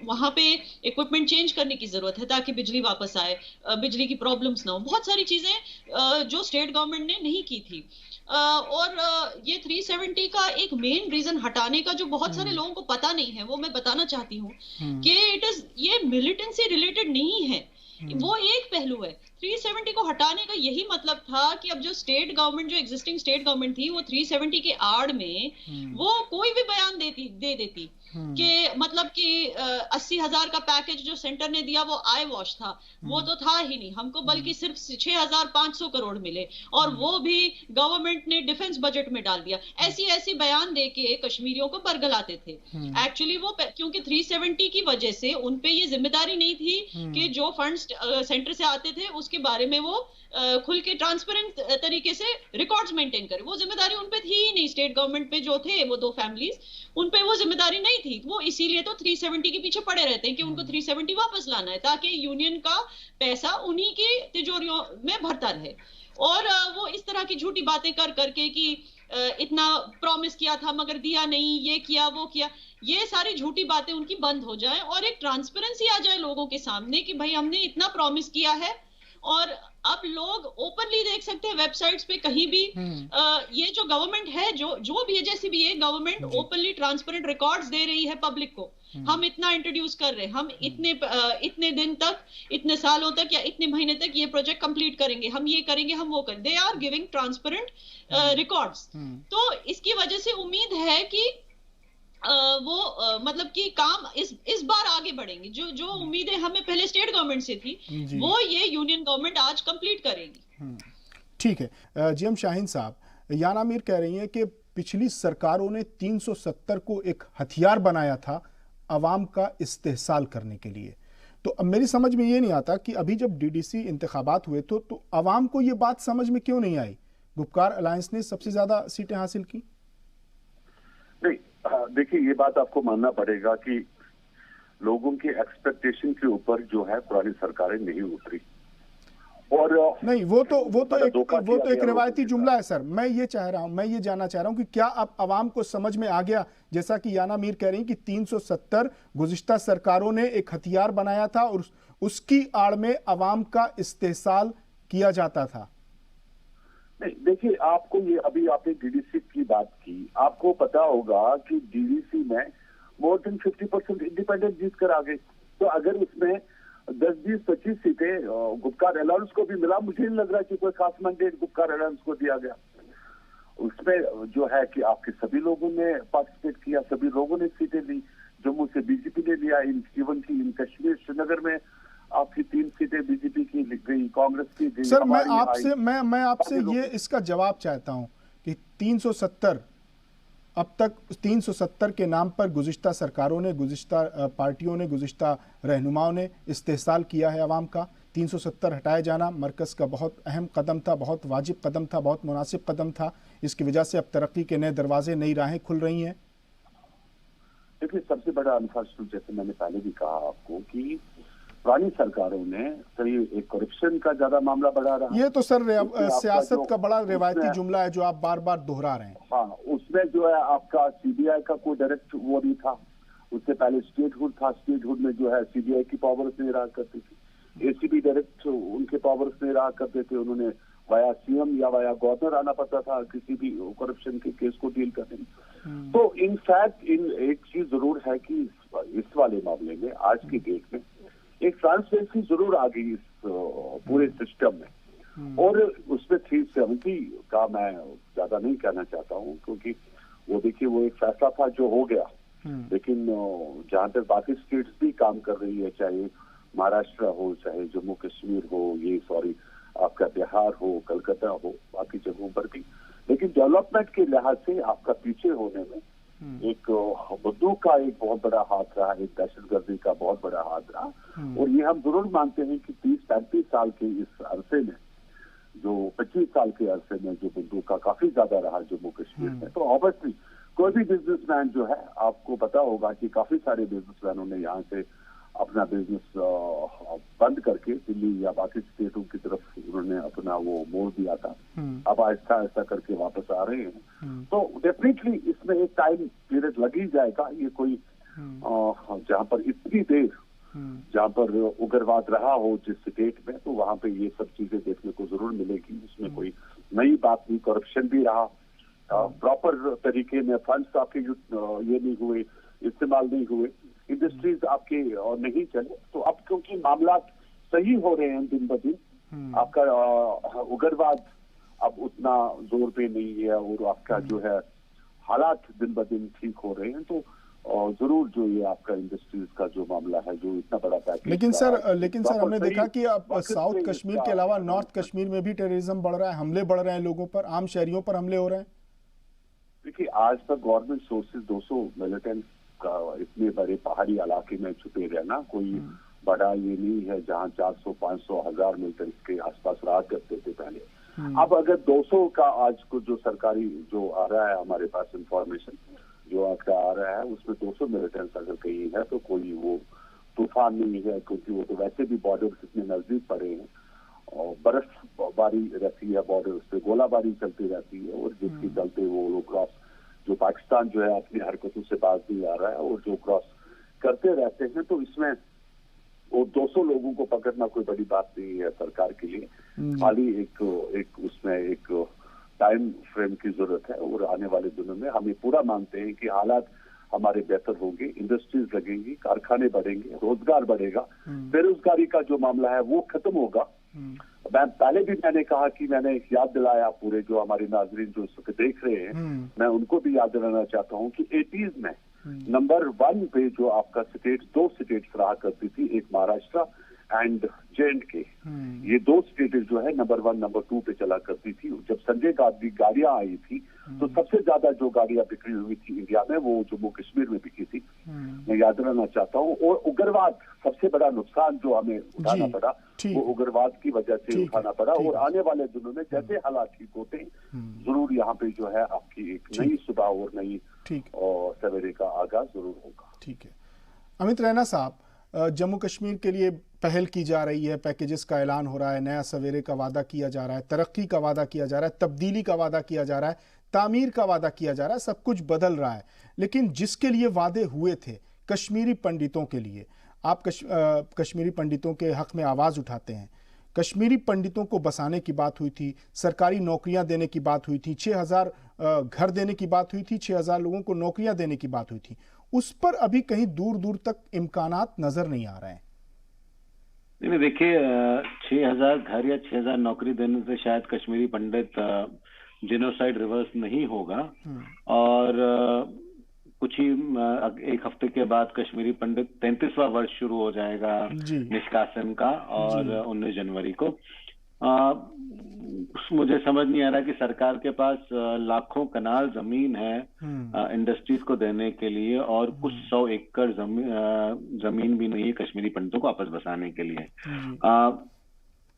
वहां पे इक्विपमेंट चेंज करने की जरूरत है ताकि बिजली वापस आए, बिजली की प्रॉब्लम्स ना हो। बहुत सारी चीजें जो स्टेट गवर्नमेंट ने नहीं की थी। और ये 370 का एक मेन रीजन हटाने का जो बहुत सारे लोगों को पता नहीं है वो मैं बताना चाहती हूँ कि ये मिलिटेंसी रिलेटेड नहीं है, वो एक पहलू है। 370 को हटाने का यही मतलब था कि अब जो स्टेट गवर्नमेंट, जो एग्जिस्टिंग स्टेट गवर्नमेंट थी, वो 370 के आड़ में वो कोई भी बयान दे देती कि मतलब कि 80,000 का पैकेज जो सेंटर ने दिया वो आई वॉश था, वो तो था ही नहीं, हमको बल्कि सिर्फ 6,500 करोड़ मिले और वो भी गवर्नमेंट ने डिफेंस बजट में डाल दिया। ऐसी बयान देके कश्मीरियों को बरगलाते थे। एक्चुअली वो क्योंकि 370 की वजह से उनपे ये जिम्मेदारी नहीं थी कि जो फंड्स सेंटर से आते थे उसके बारे में वो खुल के ट्रांसपेरेंट तरीके से रिकॉर्ड्स मेंटेन करे, वो जिम्मेदारी उनपे थी ही नहीं। स्टेट गवर्नमेंट पे जो थे वो दो फैमिलीज, उनपे वो जिम्मेदारी नहीं थी। वो इसीलिए तो 370 के पीछे पड़े रहते हैं कि उनको 370 वापस लाना है ताकि यूनियन का पैसा उन्हीं की तिजोरियों में भरता रहे। और वो इस तरह की झूठी बातें कर करके कि इतना प्रॉमिस किया था मगर दिया नहीं, ये किया वो किया, ये सारी झूठी बातें उनकी बंद हो जाए और एक ट्रांसपेरेंसी आ जाए लोगों के सामने कि भाई हमने इतना प्रॉमिस किया है। और अब लोग ओपनली देख सकते हैं वेबसाइट्स पे कहीं भी ये जो गवर्नमेंट है, जो भी है, जैसी भी है गवर्नमेंट, ओपनली ट्रांसपेरेंट रिकॉर्ड्स दे रही है पब्लिक को। हम इतना इंट्रोड्यूस कर रहे हैं, हम इतने दिन तक, इतने सालों तक या इतने महीने तक ये प्रोजेक्ट कंप्लीट करेंगे, हम ये करेंगे, हम वो करेंगे। They are giving transparent records. तो इसकी वजह से उम्मीद है कि मतलब कि काम इस बार आगे बढ़ेंगे। जो उम्मीदें हमें पहले स्टेट गवर्नमेंट से थी वो ये यूनियन गवर्नमेंट आज कंप्लीट करेगी। ठीक है। जीएम शाहीन साहब, याना मीर कह रही हैं कि पिछली सरकारों ने 370 को एक हथियार बनाया था अवाम का इस्तेहसाल करने के लिए। तो अब मेरी समझ में ये नहीं आता कि अभी जब डीडीसी इंतखाबात हुए तो अवाम को ये बात समझ में क्यों नहीं आई? गुपकार अलायंस ने सबसे ज्यादा सीटें हासिल की। नहीं, देखिए ये बात आपको मानना पड़ेगा कि लोगों के एक्सपेक्टेशन के ऊपर जो है पुरानी सरकारें नहीं उतरी। और नहीं, वो तो एक रिवायती जुमला है सर। मैं ये जानना चाह रहा हूं कि क्या अब अवाम को समझ में आ गया, जैसा कि याना मीर कह रही कि 370 गुज़िश्ता सरकारों ने एक हथियार बनाया था और उसकी आड़ में अवाम का इस्तेहसाल किया जाता था। नहीं, देखिए आपको ये, अभी आपने डीडीसी की बात की, आपको पता होगा कि डीडीसी में मोर देन 50% इंडिपेंडेंट जीत कर आ गए। तो अगर उसमें 10, 20, 25 सीटें गुपकार अलायंस को भी मिला, मुझे नहीं लग रहा कि कोई खास मैंडेट गुपकार अलायंस को दिया गया। उसमें जो है कि आपके सभी लोगों ने पार्टिसिपेट किया, सभी लोगों ने सीटें ली। जम्मू से बीजेपी ने लिया, इन कश्मीर श्रीनगर में आपकी 3 सीटें बीजेपी की गई, कांग्रेस की गई। सर मैं आपसे ये इसका जवाब चाहता हूं कि 370 अब तक 370 के नाम पर गुज़िश्ता सरकारों ने, गुज़िश्ता पार्टियों ने, गुज़िश्ता रहनुमाओं ने इस्तेहसाल किया है अवाम का। 370 हटाए जाना मरकज का बहुत अहम कदम था, बहुत वाजिब कदम था, बहुत मुनासिब कदम था। इसकी वजह से अब तरक्की के नए दरवाजे, नई राहें खुल रही हैं। देखिए सबसे बड़ा अनफॉर्चुनेट, जैसे मैंने पहले भी कहा आपको, कि पुरानी सरकारों ने एक करप्शन का ज्यादा मामला बढ़ा रहा। ये तो सर सियासत का बड़ा रिवायती जुमला है जो आप बार बार दोहरा रहे हैं। हाँ, उसमें जो है आपका सीबीआई का कोई डायरेक्ट वो नहीं था। उससे पहले स्टेटहुड था, स्टेटहुड में जो है सीबीआई की पावर्स नहीं रहा करती थी, एसीबी डायरेक्ट उनके पावर्स नहीं रहा करते थे। उन्होंने वाया सीएम या वाया गवर्नर आना पड़ता था किसी भी करप्शन के केस को डील करने में। तो इनफैक्ट एक चीज जरूर है कि इस वाले मामले में आज की डेट में एक ट्रांसपेरेंसी जरूर आ गई इस पूरे सिस्टम में। और उसमें 370 का मैं ज्यादा नहीं कहना चाहता हूँ, क्योंकि वो देखिए वो एक फैसला था जो हो गया, लेकिन जहां तक बाकी स्टेट्स भी काम कर रही है, चाहे महाराष्ट्र हो, चाहे जम्मू कश्मीर हो, आपका बिहार हो, कलकत्ता हो, बाकी जगहों पर भी, लेकिन डेवलपमेंट के लिहाज से आपका पीछे होने में एक बंदूक का एक बहुत बड़ा हाथ रहा, एक दहशतगर्दी का बहुत बड़ा हाथ रहा। और ये हम जरूर मानते हैं कि 30-35 साल के इस अरसे में, जो 25 साल के अरसे में जो बंदूक का काफी ज्यादा रहा जम्मू कश्मीर में, तो ऑब्वियसली कोई भी बिजनेसमैन जो है, आपको पता होगा कि काफी सारे बिजनेसमैनों ने यहाँ से अपना बिजनेस बंद करके दिल्ली या बाकी स्टेटों की तरफ उन्होंने अपना वो मोड़ दिया था। अब आहिस्ता आहिस्ता करके वापस आ रहे हैं। तो डेफिनेटली इसमें एक टाइम पीरियड लग ही जाएगा। ये कोई जहाँ पर इतनी देर जहाँ पर उग्रवाद रहा हो जिस स्टेट में, तो वहां पे ये सब चीजें देखने को जरूर मिलेगी। इसमें कोई नई बात नहीं, करप्शन भी रहा, प्रॉपर तरीके में फंड्स आपके ये नहीं हुए, इस्तेमाल नहीं हुए, इंडस्ट्रीज आपके नहीं चले। तो अब क्योंकि मामला सही हो रहे हैं दिन ब दिन, आपका उग्रवाद अब उतना जोर पे नहीं है और आपका जो है हालात दिन ब दिन ठीक हो रहे हैं, तो जरूर जो ये आपका इंडस्ट्रीज का जो मामला है, जो इतना बड़ा पैकेज। लेकिन सर हमने देखा कि अब साउथ कश्मीर के अलावा नॉर्थ कश्मीर में भी टेररिज्म बढ़ रहा है, हमले बढ़ रहे हैं, लोगों पर, आम शहरियों पर हमले हो रहे हैं। देखिए आज तक गवर्नमेंट सोर्सेज 200 मिलिटेंट्स का इतने बड़े पहाड़ी इलाके में छुपे रहना कोई बड़ा ये नहीं है, जहाँ 400, 500, 1000 मिलिटेंट्स के आसपास रहा करते थे पहले। अब अगर 200 का आज को जो सरकारी जो आ रहा है हमारे पास इंफॉर्मेशन जो आपका आ रहा है, उसमें 200 मिलिटेंट्स अगर कहीं है तो कोई वो तूफान नहीं है, क्योंकि वो तो वैसे भी बॉर्डर कितने नजदीक पड़े हैं और बर्फबारी रहती है बॉर्डर, उस पर गोलाबारी चलती रहती है, और जिसके चलते वो लोग क्रॉस जो पाकिस्तान जो है अपनी हरकतों से बाज नहीं आ रहा है और जो क्रॉस करते रहते हैं, तो इसमें वो 200 लोगों को पकड़ना कोई बड़ी बात नहीं है सरकार के लिए। खाली एक उसमें एक टाइम फ्रेम की जरूरत है, और आने वाले दिनों में हम ये पूरा मानते हैं कि हालात हमारे बेहतर होंगे, इंडस्ट्रीज लगेंगी, कारखाने बढ़ेंगे, रोजगार बढ़ेगा, बेरोजगारी का जो मामला है वो खत्म होगा। पहले भी मैंने कहा कि मैंने याद दिलाया पूरे जो हमारे नाजरीन जो इस वक्त देख रहे हैं, मैं उनको भी याद दिलाना चाहता हूँ कि 80s में नंबर 1 पे जो आपका दो स्टेट्स रहा करती थी, एक महाराष्ट्र एंड J&K, ये 2 स्टेट जो है नंबर 1 नंबर 2 पे चला करती थी। जब संजय गांधी गाड़ियां आई थी तो सबसे ज्यादा जो गाड़ियां बिक्री हुई थी इंडिया में वो जम्मू कश्मीर में बिकी थी, मैं याद दिलाना चाहता हूँ। और उग्रवाद सबसे बड़ा नुकसान जो हमें उठाना पड़ा वो उग्रवाद की वजह से उठाना पड़ा, और आने वाले दिनों में जैसे हालात ठीक होते हैं जरूर यहाँ पे जो है आपकी एक नई सुबह और नई और सवेरे का आगाज जरूर होगा। ठीक है अमित रैना साहब, जम्मू कश्मीर के लिए पहल की जा रही है, पैकेजेस का ऐलान हो रहा है, नया सवेरे का वादा किया जा रहा है, तरक्की का वादा किया जा रहा है, तब्दीली का वादा किया जा रहा है, तामीर का वादा किया जा रहा है, सब कुछ बदल रहा है। लेकिन जिसके लिए वादे हुए थे कश्मीरी पंडितों के लिए, आप कश्मीरी पंडितों के हक में आवाज उठाते हैं। कश्मीरी पंडितों को बसाने की बात हुई थी, सरकारी नौकरियां देने की बात हुई थी, 6000 घर देने की बात हुई थी, 6000 लोगों को नौकरियां देने की बात हुई थी। उस पर अभी कहीं दूर दूर तक इम्कानात नजर नहीं आ रहे हैं। नहीं देखिए, 6000 घर या 6000 नौकरी देने से शायद कश्मीरी पंडित जेनोसाइड रिवर्स नहीं होगा, और कुछ ही एक हफ्ते के बाद कश्मीरी पंडित 33वां वर्ष शुरू हो जाएगा निष्कासन का, और 19 जनवरी को मुझे समझ नहीं आ रहा कि सरकार के पास लाखों कनाल जमीन है इंडस्ट्रीज को देने के लिए, और कुछ 100 एकड़ जमीन भी नहीं है कश्मीरी पंडितों को आपस बसाने के लिए।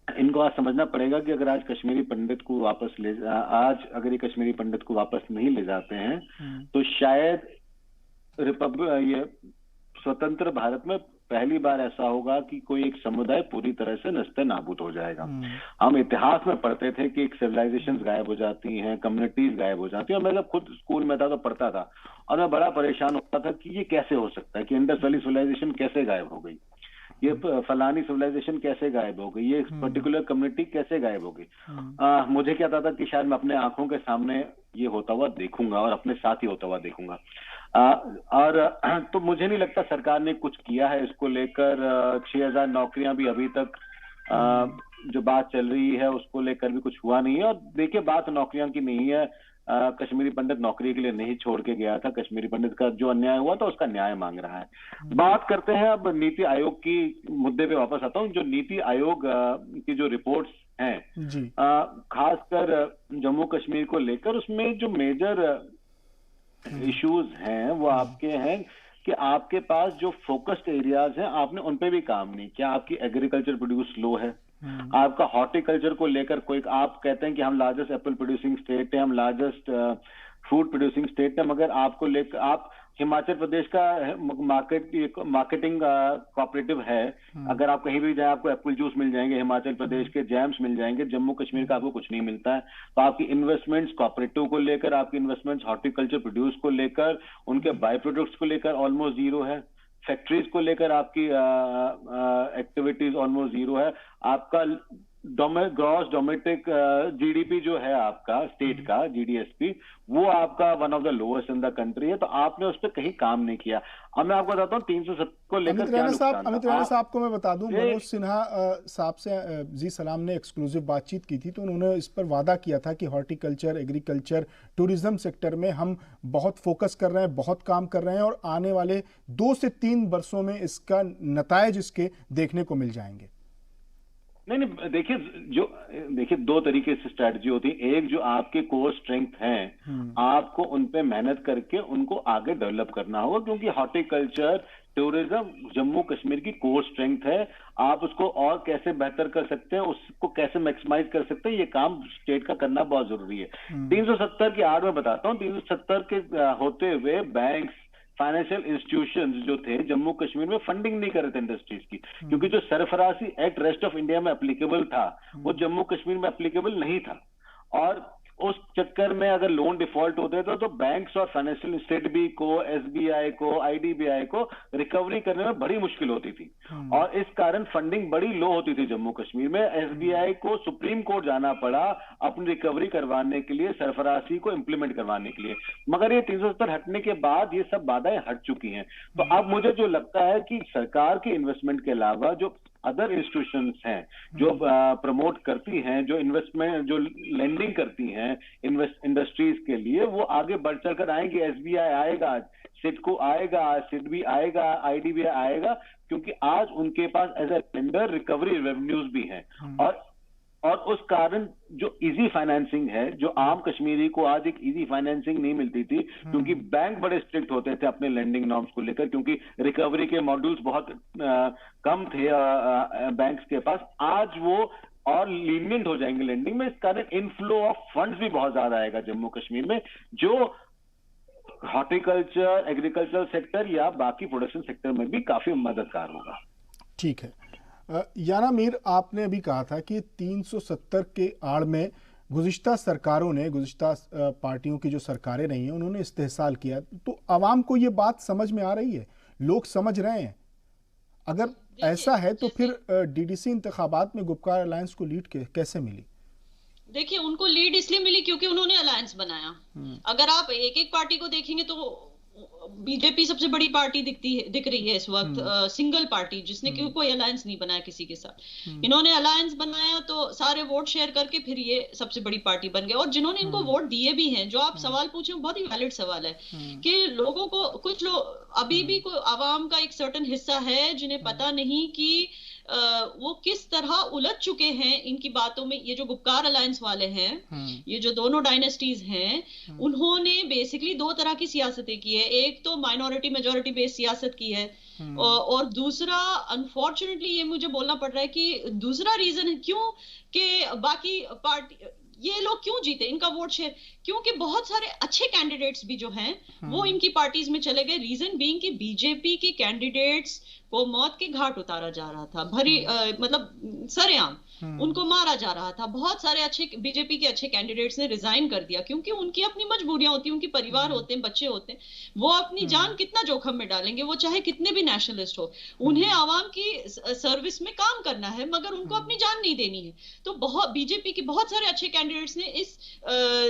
इनको आज समझना पड़ेगा कि अगर आज कश्मीरी पंडित को अगर ये कश्मीरी पंडित को वापस नहीं ले जाते हैं तो शायद ये स्वतंत्र भारत में पहली बार ऐसा होगा कि कोई एक समुदाय पूरी तरह से नस्ते नाबूद हो जाएगा। हम इतिहास में पढ़ते थे कि एक सिविलाइजेशंस गायब हो जाती हैं, कम्युनिटीज गायब हो जाती हैं, और मैं जब खुद स्कूल में था तो पढ़ता था और मैं बड़ा परेशान होता था कि ये कैसे हो सकता है कि इंडस वैली सिविलाइजेशन कैसे गायब हो गई, ये फलानी सिविलाइजेशन कैसे गायब हो गई, ये पर्टिकुलर कम्युनिटी कैसे गायब हो गई। मुझे क्या था कि शायद मैं अपने आंखों के सामने ये होता हुआ देखूंगा और अपने साथ ही होता हुआ देखूंगा। और तो मुझे नहीं लगता सरकार ने कुछ किया है इसको लेकर। 6000 नौकरियां भी अभी तक जो बात चल रही है उसको लेकर भी कुछ हुआ नहीं है। और देखिए, बात नौकरियां की नहीं है, कश्मीरी पंडित नौकरी के लिए नहीं छोड़ के गया था। कश्मीरी पंडित का जो अन्याय हुआ था उसका न्याय मांग रहा है। बात करते हैं अब नीति आयोग की मुद्दे पे वापस आता हूँ। जो नीति आयोग की जो रिपोर्ट्स हैं, खासकर जम्मू कश्मीर को लेकर, उसमें जो मेजर इश्यूज हैं वो आपके हैं कि आपके पास जो फोकस्ड एरियाज हैं आपने उन पे भी काम नहीं किया। आपकी एग्रीकल्चर प्रोड्यूस लो है, आपका हॉर्टिकल्चर को लेकर कोई, आप कहते हैं कि हम लार्जेस्ट एप्पल प्रोड्यूसिंग स्टेट है, हम लार्जेस्ट फूड प्रोड्यूसिंग स्टेट है, मगर आपको लेकर आप हिमाचल प्रदेश का मार्केटिंग कोऑपरेटिव है, अगर आप कहीं भी जाए आपको एप्पल जूस मिल जाएंगे, हिमाचल प्रदेश के जैम्स मिल जाएंगे, जम्मू कश्मीर का आपको कुछ नहीं मिलता है। तो आपकी इन्वेस्टमेंट्स कोऑपरेटिव को लेकर, आपकी इन्वेस्टमेंट्स हॉर्टिकल्चर प्रोड्यूस को लेकर, उनके बाय प्रोडक्ट्स को लेकर ऑलमोस्ट जीरो है। फैक्ट्रीज को लेकर आपकी एक्टिविटीज ऑलमोस्ट जीरो है। आपका ग्रॉस डोमेस्टिक जीडीपी जो है आपका स्टेट का जीडीएसपी, वो आपका one of the lowest in the country है। तो आपने उस पर कहीं काम नहीं किया। अब मैं आपको बताता हूँ 370 को लेकर क्या नुकसान था। अमित रैना साहब को मैं बता दूं, मनोज सिन्हा साहब से जी सलाम ने एक्सक्लूसिव बातचीत की थी, तो उन्होंने इस पर वादा किया था कि हॉर्टिकल्चर, एग्रीकल्चर, टूरिज्म सेक्टर में हम बहुत फोकस कर रहे हैं, बहुत काम कर रहे हैं और आने वाले 2 से 3 वर्षों में इसका नतायज इसके देखने को मिल जाएंगे। नहीं, देखिए 2 तरीके से स्ट्रैटेजी होती है। एक, जो आपके कोर स्ट्रेंथ हैं, आपको उन पे मेहनत करके उनको आगे डेवलप करना होगा, क्योंकि हॉर्टिकल्चर, टूरिज्म जम्मू कश्मीर की कोर स्ट्रेंथ है। आप उसको और कैसे बेहतर कर सकते हैं, उसको कैसे मैक्सिमाइज कर सकते हैं, ये काम स्टेट का करना बहुत जरूरी है। 370 की आड़ में बताता हूँ, 370 के होते हुए बैंक्स, फाइनेंशियल इंस्टीट्यूशंस जो थे जम्मू कश्मीर में फंडिंग नहीं कर रहे थे इंडस्ट्रीज की, क्योंकि जो सरफराजी एक्ट रेस्ट ऑफ इंडिया में एप्लीकेबल था वो जम्मू कश्मीर में एप्लीकेबल नहीं था। और उस चक्कर में अगर लोन डिफॉल्ट होते थे तो बैंक्स और फाइनेंशियल इंस्टीट्यूट को, एसबीआई को, आईडीबीआई को रिकवरी करने में बड़ी मुश्किल होती थी और इस कारण फंडिंग बड़ी लो होती थी जम्मू कश्मीर में। एसबीआई को सुप्रीम कोर्ट जाना पड़ा अपनी रिकवरी करवाने के लिए, सरफराजी को इंप्लीमेंट करवाने के लिए। मगर ये 370 हटने के बाद ये सब बाधाएं हट चुकी हैं। तो अब मुझे जो लगता है कि सरकार के इन्वेस्टमेंट के अलावा जो अदर इंस्टीट्यूशंस हैं जो प्रमोट करती हैं, जो इन्वेस्टमेंट, जो लेंडिंग करती हैं इंडस्ट्रीज के लिए, वो आगे बढ़ चल कर आएंगे। एसबीआई आएगा, सिडको आएगा, सिडबी आएगा, आईडीबीआई आएगा, क्योंकि आज उनके पास as a lender recovery revenues भी हैं। और उस कारण जो इजी फाइनेंसिंग है, जो आम कश्मीरी को आज एक इजी फाइनेंसिंग नहीं मिलती थी, क्योंकि बैंक बड़े स्ट्रिक्ट होते थे अपने लेंडिंग नॉर्म्स को लेकर, क्योंकि रिकवरी के मॉड्यूल्स बहुत कम थे बैंक्स के पास, आज वो और लीनियंट हो जाएंगे लेंडिंग में। इस कारण इनफ्लो ऑफ फंड्स भी बहुत ज्यादा आएगा जम्मू कश्मीर में, जो हॉर्टिकल्चर, एग्रीकल्चर सेक्टर या बाकी प्रोडक्शन सेक्टर में भी काफी मददगार होगा। ठीक है याना मीर, आपने अभी कहा था कि 370 के आड़ में गुज़िश्ता सरकारों ने, गुज़िश्ता पार्टियों की जो सरकारें रही हैं, उन्होंने इस्तेहसाल किया। तो आवाम को ये बात समझ में आ रही है, लोग समझ रहे हैं? अगर ऐसा है तो फिर डीडीसी इंतखाबात में गुपकार अलायंस को लीड कैसे मिली? देखिए, उनको लीड इसलिए मिली क्योंकि उन्होंने अलायंस बनाया। अगर आप एक एक पार्टी को देखेंगे तो बीजेपी सबसे बड़ी पार्टी दिख रही है इस वक्त, सिंगल पार्टी जिसने कोई अलायंस नहीं बनाया किसी के साथ। इन्होंने अलायंस बनाया तो सारे वोट शेयर करके फिर ये सबसे बड़ी पार्टी बन गए। और जिन्होंने इनको वोट दिए भी हैं, जो आप सवाल पूछे बहुत ही वैलिड सवाल है कि लोगों को, कुछ लोग अभी भी आवाम का एक सर्टेन हिस्सा है जिन्हें पता नहीं कि वो किस तरह उलझ चुके हैं इनकी बातों में। ये जो गुपकार अलायंस वाले हैं, ये जो दोनों डायनेस्टीज हैं, उन्होंने बेसिकली 2 तरह की सियासतें की है। एक तो माइनॉरिटी मेजॉरिटी बेस्ड सियासत की है, और दूसरा, अनफॉर्चुनेटली ये मुझे बोलना पड़ रहा है कि दूसरा रीजन है क्यों कि बाकी पार्टी, ये लोग क्यों जीते, इनका वोट शेयर, क्योंकि बहुत सारे अच्छे कैंडिडेट्स भी जो हैं वो इनकी पार्टीज में चले गए। रीजन बीइंग कि बीजेपी के कैंडिडेट्स को मौत के घाट उतारा जा रहा था, मतलब सरेआम उनको मारा जा रहा था। बहुत सारे अच्छे बीजेपी के अच्छे कैंडिडेट्स ने रिजाइन कर दिया, क्योंकि उनकी अपनी मजबूरियां होती हैं, उनकी परिवार होते हैं, बच्चे होते हैं, वो अपनी जान कितना जोखिम में डालेंगे, वो चाहे कितने भी नेशनलिस्ट हो। उन्हें आवाम की सर्विस में काम करना है, मगर उनको अपनी जान नहीं देनी है। तो बहुत बीजेपी के बहुत सारे अच्छे कैंडिडेट्स ने इस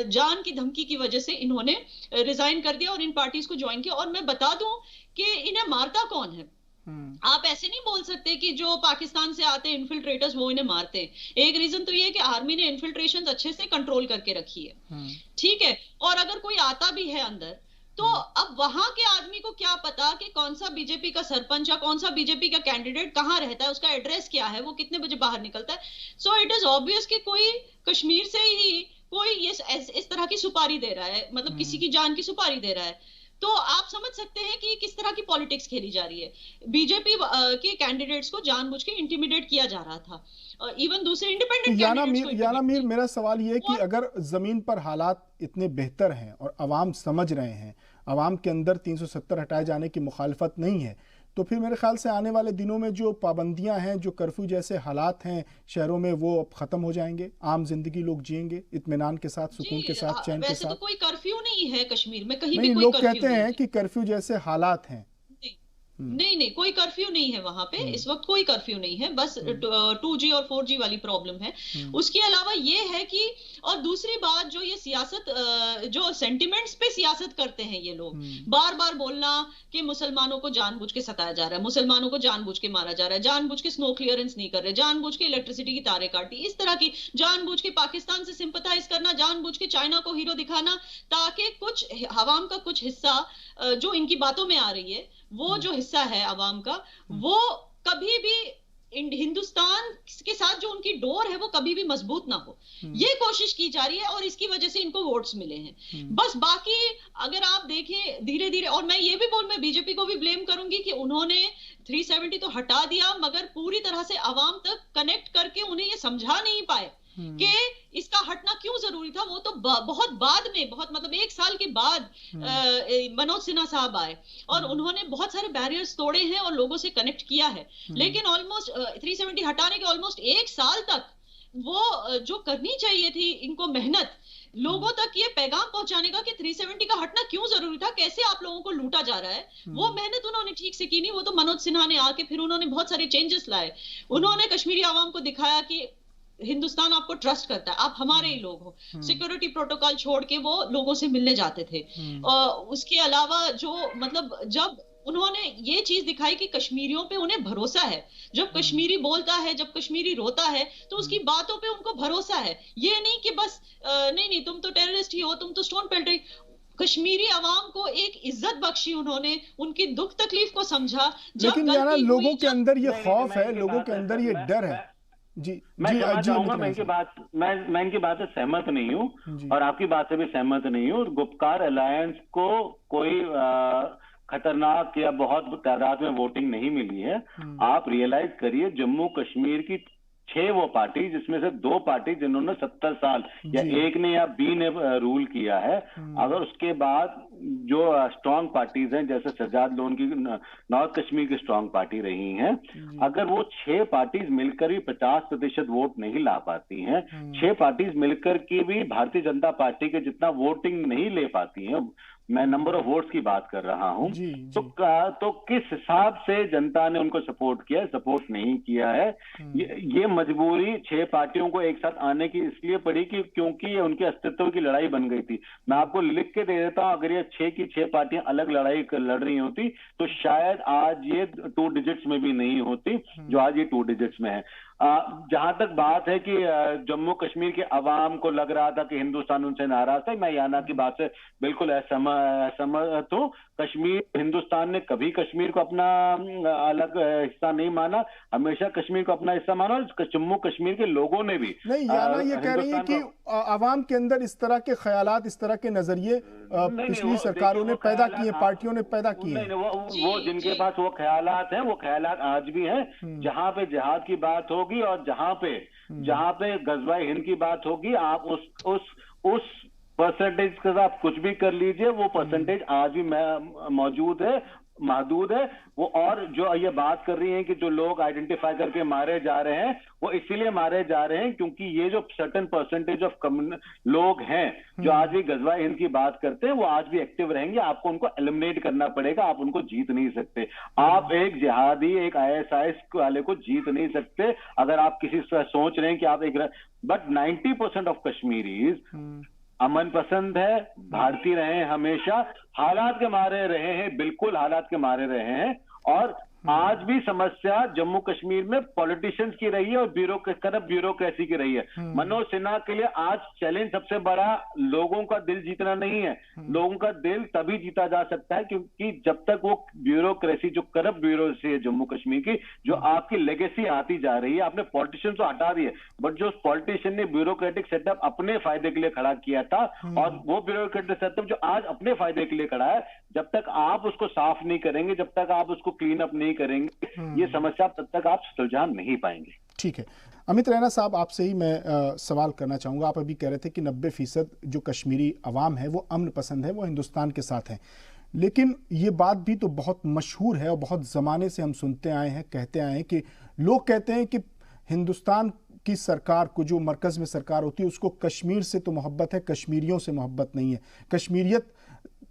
जान की धमकी की वजह से इन्होंने रिजाइन कर दिया और इन पार्टीज को ज्वाइन किया। और मैं बता दूं कि इन्हें मारता कौन है, आप ऐसे नहीं बोल सकते कि जो पाकिस्तान से आते हैं इन्फिल्ट्रेटर्स वो इन्हें मारते हैं। एक रीजन तो ये है कि आर्मी ने इन्फिल्ट्रेशन अच्छे से कंट्रोल करके रखी है, ठीक है। और अगर कोई आता भी है अंदर तो अब वहां के आदमी को क्या पता कि कौन सा बीजेपी का सरपंच या कौन सा बीजेपी का कैंडिडेट कहाँ रहता है, उसका एड्रेस क्या है, वो कितने बजे बाहर निकलता है। सो इट इज ऑब्वियस कि कोई कश्मीर से ही कोई ये इस तरह की सुपारी दे रहा है, मतलब किसी की जान की सुपारी दे रहा है। तो आप समझ सकते हैं कि किस तरह की पॉलिटिक्स खेली जा रही है। बीजेपी के कैंडिडेट्स को जानबूझ के इंटिमिडेट किया जा रहा था, इवन दूसरे इंडिपेंडेंट याना मीर, मेरा सवाल ये है कि अगर जमीन पर हालात इतने बेहतर हैं और अवाम समझ रहे हैं, अवाम के अंदर 370 हटाए जाने की मुखालफत नहीं है, तो फिर मेरे ख्याल से आने वाले दिनों में जो पाबंदियां हैं, जो कर्फ्यू जैसे हालात हैं शहरों में, वो अब खत्म हो जाएंगे, आम जिंदगी लोग जिएंगे इत्मीनान के साथ, सुकून के साथ, चैन के साथ। वैसे तो कोई कर्फ्यू नहीं है कश्मीर में, कहीं नहीं, भी कोई लोग कर्फ्यू कहते हैं कि कर्फ्यू जैसे हालात हैं। नहीं, कोई कर्फ्यू नहीं है वहां पे इस वक्त, कोई कर्फ्यू नहीं है, बस 2G और 4G वाली प्रॉब्लम है। उसके अलावा ये है कि, और दूसरी बात जो ये सियासत, जो सेंटिमेंट्स पे सियासत करते हैं ये लोग, बार बार बोलना कि मुसलमानों को जानबूझ के सताया जा रहा है, मुसलमानों को जानबूझ के मारा जा रहा है, जानबूझ के स्नो क्लियरेंस नहीं कर रहे, जानबूझ के इलेक्ट्रिसिटी की तारें काटी, इस तरह की, जानबूझ के पाकिस्तान से सिंपथाइज करना, जानबूझ के चाइना को हीरो दिखाना, ताकि कुछ अवाम का कुछ हिस्सा जो इनकी बातों में आ रही है, वो जो हिस्सा है अवाम का, वो कभी भी हिंदुस्तान के साथ जो उनकी डोर है वो कभी भी मजबूत ना हो, ये कोशिश की जा रही है और इसकी वजह से इनको वोट्स मिले हैं। बस बाकी अगर आप देखें धीरे धीरे, और मैं ये भी मैं बीजेपी को भी ब्लेम करूंगी कि उन्होंने 370 तो हटा दिया, मगर पूरी तरह से अवाम तक कनेक्ट करके उन्हें ये समझा नहीं पाए कि इसका हटना क्यों जरूरी था। वो तो बहुत बाद में, बहुत मतलब 1 साल के बाद मनोज सिन्हा साहब आए और उन्होंने बहुत सारे बैरियर्स तोड़े हैं और लोगों से कनेक्ट किया है। लेकिन ऑलमोस्ट 370 हटाने के ऑलमोस्ट 1 साल तक वो जो करनी चाहिए थी इनको मेहनत, लोगों तक ये पैगाम पहुंचाने का कि 370 का हटना क्यों जरूरी था, कैसे आप लोगों को लूटा जा रहा है, वो मेहनत उन्होंने ठीक से की नहीं। वो तो मनोज सिन्हा ने आके फिर उन्होंने बहुत सारे चेंजेस लाए, उन्होंने कश्मीरी आवाम को दिखाया कि हिंदुस्तान आपको ट्रस्ट करता है, आप हमारे ही लोग हो। सिक्योरिटी प्रोटोकॉल छोड़ के वो लोगों से मिलने जाते थे। उसके अलावा जो मतलब जब उन्होंने ये चीज दिखाई कि कश्मीरियों पे उन्हें भरोसा है, जब कश्मीरी बोलता है, जब कश्मीरी रोता है तो उसकी बातों पे उनको भरोसा है। ये नहीं कि बस नहीं तुम तो टेररिस्ट ही हो, तुम तो स्टोन पेल्टर। कश्मीरी आवाम को एक इज्जत बख्शी उन्होंने, उनकी दुख तकलीफ को समझा। लेकिन यार लोगों के अंदर ये खौफ है, लोगों के अंदर ये डर है। मैं इनकी बात से सहमत नहीं हूँ और आपकी बात से भी सहमत नहीं हूँ। गुपकार अलायंस को कोई खतरनाक या बहुत तादाद में वोटिंग नहीं मिली है। आप रियलाइज करिए, जम्मू कश्मीर की 6 वो पार्टी, जिसमें से 2 पार्टी जिन्होंने 70 साल या एक ने या बी ने रूल किया है, अगर उसके बाद जो स्ट्रांग पार्टीज हैं, जैसे सजाद लोन की नॉर्थ कश्मीर की स्ट्रांग पार्टी रही हैं, अगर वो 6 पार्टीज मिलकर भी 50% वोट नहीं ला पाती हैं, 6 पार्टीज मिलकर के भी भारतीय जनता पार्टी के जितना वोटिंग नहीं ले पाती हैं, मैं नंबर ऑफ वोट्स की बात कर रहा हूं, तो किस हिसाब से जनता ने उनको सपोर्ट किया है? सपोर्ट नहीं किया है। ये मजबूरी 6 पार्टियों को एक साथ आने की इसलिए पड़ी कि क्योंकि ये उनके अस्तित्व की लड़ाई बन गई थी। मैं आपको लिख के दे देता हूं, अगर ये 6 की 6 पार्टियां अलग लड़ाई लड़ रही होती तो शायद आज ये 2 डिजिट्स में भी नहीं होती जो आज ये 2 डिजिट्स में है। जहां तक बात है कि जम्मू कश्मीर के अवाम को लग रहा था कि हिंदुस्तान उनसे नाराज था, मैं याना की बात से बिल्कुल असहमत हूं। कश्मीर, हिंदुस्तान ने कभी कश्मीर को अपना अलग हिस्सा नहीं माना, हमेशा कश्मीर को अपना हिस्सा माना। और जम्मू कश्मीर के लोगों ने भी नहीं, याना ये कह रही है कि अवाम के अंदर इस तरह के ख्यालात, इस तरह के नजरिए पिछली सरकारों ने पैदा किए, पार्टियों ने पैदा किए। वो जिनके पास वो ख्यालात हैं, वो ख्यालात आज भी हैं। जहां पे जिहाद की बात होगी और जहां पे गज़वाए हिंद की बात होगी, आप उस परसेंटेज के साथ कुछ भी कर लीजिए, वो परसेंटेज आज भी मौजूद है, महदूद है वो। और जो ये बात कर रही हैं कि जो लोग आइडेंटिफाई करके मारे जा रहे हैं, वो इसीलिए मारे जा रहे हैं क्योंकि ये जो सर्टेन परसेंटेज ऑफ लोग हैं जो आज भी गज़वाए हिंद की बात करते हैं, वो आज भी एक्टिव रहेंगे। आपको उनको एलिमिनेट करना पड़ेगा, आप उनको जीत नहीं सकते। आप एक जिहादी, एक ISIS वाले को जीत नहीं सकते अगर आप किसी से सोच रहे हैं कि आप एक। बट 90% ऑफ कश्मीरीज अमन पसंद है, भारतीय रहे हैं हमेशा, हालात के मारे रहे हैं, बिल्कुल हालात के मारे रहे हैं। और आज भी समस्या जम्मू कश्मीर में पॉलिटिशियंस की रही है और करप्ट ब्यूरोक्रेसी की रही है। मनोज सिन्हा के लिए आज चैलेंज सबसे बड़ा लोगों का दिल जीतना नहीं है। लोगों का दिल तभी जीता जा सकता है क्योंकि जब तक वो ब्यूरोक्रेसी, जो करप्ट ब्यूरोक्रेसी है जम्मू कश्मीर की, जो आपकी लेगेसी आती जा रही है, आपने पॉलिटिशियन तो हटा दी है, बट जो पॉलिटिशियन ने ब्यूरोक्रेटिक सेटअप अपने फायदे के लिए खड़ा किया था और वो ब्यूरोक्रेटिक सेटअप जो आज अपने फायदे के लिए खड़ा है, जब तक आप उसको साफ नहीं करेंगे, जब तक आप उसको क्लीन अप नहीं करेंगे, ये समस्या तब तक आप सुलझा नहीं पाएंगे। ठीक है, अमित रैना साहब, आपसे ही मैं सवाल करना चाहूंगा। आप अभी कह रहे थे कि 90% जो कश्मीरी अवाम है वो अमन पसंद है, वो हिंदुस्तान के साथ है, लेकिन ये बात भी तो बहुत मशहूर है और बहुत ज़माने से हम सुनते आए हैं, कहते आए हैं कि लोग कहते हैं कि हिंदुस्तान की सरकार को, जो मरकज़ में सरकार होती है, उसको कश्मीर से तो मोहब्बत है, कश्मीरियों से मोहब्बत नहीं है, कश्मीरियत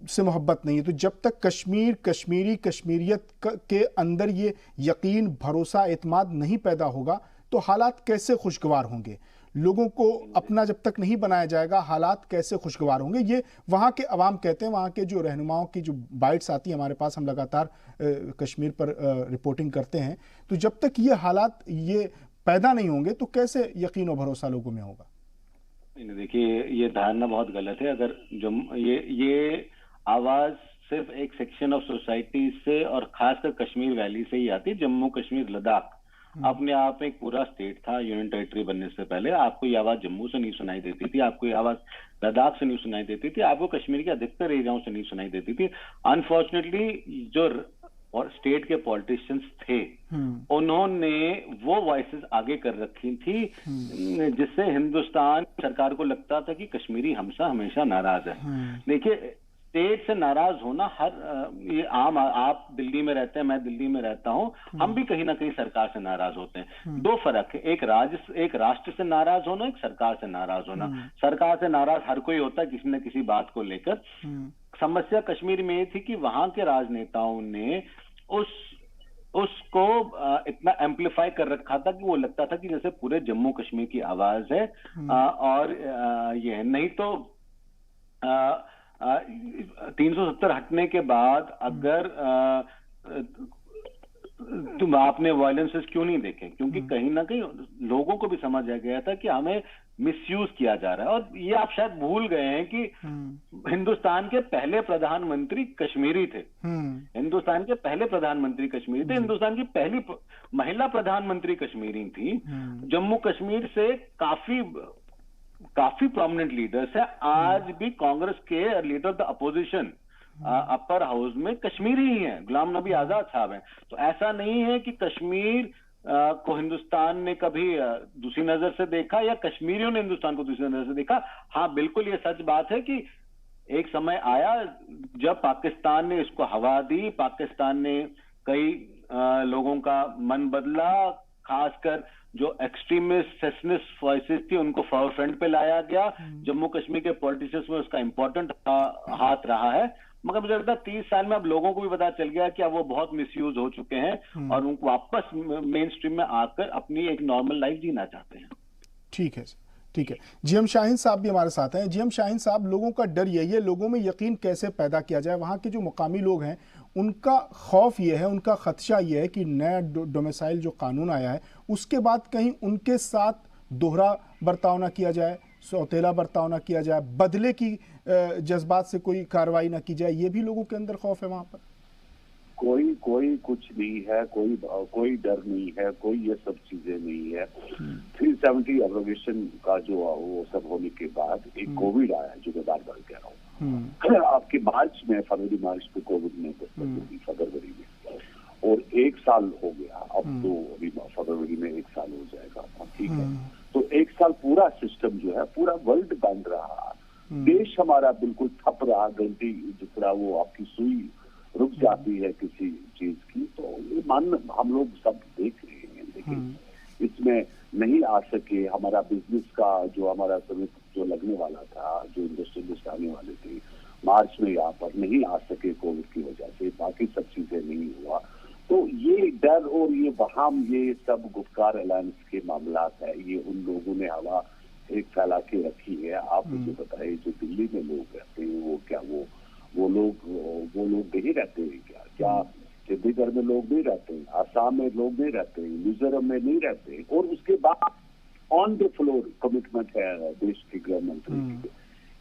से मोहब्बत नहीं है। तो जब तक कश्मीरियत के अंदर ये यकीन, भरोसा, एतमाद नहीं पैदा होगा तो हालात कैसे खुशगवार होंगे? लोगों को अपना जब तक नहीं बनाया जाएगा, हालात कैसे खुशगवार होंगे? ये वहाँ के अवाम कहते हैं, वहाँ के जो रहनुमाओं की जो बाइट्स आती है हमारे पास, हम लगातार कश्मीर पर रिपोर्टिंग करते हैं, तो जब तक ये हालात ये पैदा नहीं होंगे तो कैसे यकीन और भरोसा लोगों में होगा? देखिए, ये धारणा बहुत गलत है। अगर ये आवाज सिर्फ एक सेक्शन ऑफ सोसाइटी से और खासकर कश्मीर वैली से ही आती है। जम्मू कश्मीर, लद्दाख अपने आप में एक पूरा स्टेट था यूनियन टेरिटरी बनने से पहले। आपको ये आवाज जम्मू से नहीं सुनाई देती थी, आपको ये आवाज लद्दाख से नहीं सुनाई देती थी, आपको कश्मीर के अधिकतर एरियाओं से नहीं सुनाई देती थी। अनफॉर्चुनेटली जो और स्टेट के पॉलिटिशियंस थे, उन्होंने वो वॉइसेस आगे कर रखी थी, जिससे हिंदुस्तान सरकार को लगता था कि कश्मीरी हमसे हमेशा नाराज है। देखिए, स्टेट से नाराज होना ये आम, आप दिल्ली में रहते हैं, मैं दिल्ली में रहता हूं, हम भी कहीं ना कहीं सरकार से नाराज होते हैं। दो फर्क है, एक राष्ट्र से नाराज होना, एक सरकार से नाराज होना। सरकार से नाराज हर कोई होता है किसी न किसी बात को लेकर। समस्या कश्मीर में ये थी कि वहां के राजनेताओं ने उसको इतना एम्पलीफाई कर रखा था कि वो लगता था कि जैसे पूरे जम्मू कश्मीर की आवाज है। और ये नहीं तो 370 हटने के बाद अगर तुम आपने वायलेंसेस क्यों नहीं देखे, क्योंकि कहीं ना कहीं लोगों को भी समझ आ गया था कि हमें मिसयूज किया जा रहा है। और ये आप शायद भूल गए हैं कि हिंदुस्तान के पहले प्रधानमंत्री कश्मीरी थे। हिंदुस्तान के पहले प्रधानमंत्री कश्मीरी थे। हिंदुस्तान की पहली महिला प्रधानमंत्री कश्मीरी थी। जम्मू कश्मीर से काफी प्रोमिनेंट लीडर्स है। आज भी कांग्रेस के leader of the opposition upper house में कश्मीरी ही हैं, गुलाम नबी आजाद साहब हैं। तो ऐसा नहीं है कि कश्मीर को हिंदुस्तान ने कभी दूसरी नजर से देखा या कश्मीरियों ने हिंदुस्तान को दूसरी नजर से देखा। हाँ, बिल्कुल ये सच बात है कि एक समय आया जब पाकिस्तान ने इसको हवा दी, पाकिस्तान ने कई लोगों का मन बदला, खासकर जो एक्सट्रीमिस्ट सेशनिस्ट वॉइसेस थी उनको फ्रंट पे लाया गया। जम्मू कश्मीर के पॉलिटिशियंस में उसका इंपॉर्टेंट हाथ रहा है, मगर मुझे लगता है 30 साल में अब लोगों को भी पता चल गया कि अब वो बहुत मिसयूज हो चुके हैं और उनको वापस मेन स्ट्रीम में आकर अपनी एक नॉर्मल लाइफ जीना चाहते हैं। ठीक है, ठीक है। जीएम शाहीन साहब भी हमारे साथ हैं। जीएम शाहीन साहब, लोगों का डर यही है, लोगों में यकीन कैसे पैदा किया जाए? वहाँ के जो मुकामी लोग हैं उनका खौफ ये है, उनका खदशा ये है कि नया डोमिसाइल जो कानून आया है उसके बाद कहीं उनके साथ दोहरा बर्ताव ना किया जाए, सौतेला बर्ताव ना किया जाए, बदले की जज्बात से कोई कार्रवाई ना की जाए। ये भी लोगों के अंदर खौफ है वहाँ पर। कोई कुछ नहीं है, कोई डर नहीं है, कोई ये सब चीजें नहीं है। 370 एब्रोगेशन का जो वो सब होने के बाद एक कोविड आया, जो मैं बार बार कह रहा हूँ। आपके फरवरी मार्च में कोविड ने फरवरी में, और 1 साल हो गया अब तो, अभी फरवरी में 1 साल हो जाएगा। ठीक है, तो 1 साल पूरा सिस्टम जो है, पूरा वर्ल्ड बंद रहा, देश हमारा बिल्कुल ठप रहा। घंटी जिस तरह वो आपकी सुई रुक जाती है किसी चीज की, तो ये हम लोग सब देख रहे हैं। लेकिन इसमें नहीं आ सके। हमारा बिजनेस का जो हमारा समिट जो लगने वाला था, जो इंडस्ट्रियलिस्ट आने वाले थे मार्च में, यहाँ पर नहीं आ सके कोविड की वजह से। बाकी सब चीजें नहीं हुआ। तो ये डर और ये वहाम, ये सब गुफ्तगार अलायंस के मामला है, ये उन लोगों ने हवा एक फैला के रखी है। आप मुझे बताइए, जो दिल्ली में लोग रहते हैं वो क्या वो लोग नहीं रहते हैं क्या चंडीगढ़ में लोग नहीं रहते, आसाम में लोग नहीं रहते, मिजोरम में नहीं रहते, और उसके बाद ऑन द फ्लोर कमिटमेंट है देश की गृह मंत्री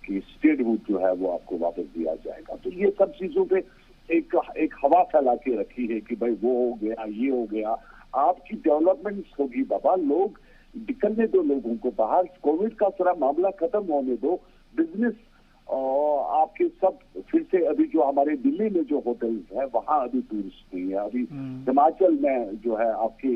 की स्टेटहुड जो है वो आपको वापस दिया जाएगा। तो ये सब चीजों पे एक हवा फैला के रखी है कि भाई वो हो गया, ये हो गया। आपकी डेवलपमेंट होगी बाबा, लोग निकलने दो लोगों को बाहर, कोविड का सारा मामला खत्म होने दो, बिजनेस आपके सब फिर से। अभी जो हमारे दिल्ली में जो होटल्स है वहां अभी टूरिस्ट नहीं है, अभी हिमाचल में जो है आपके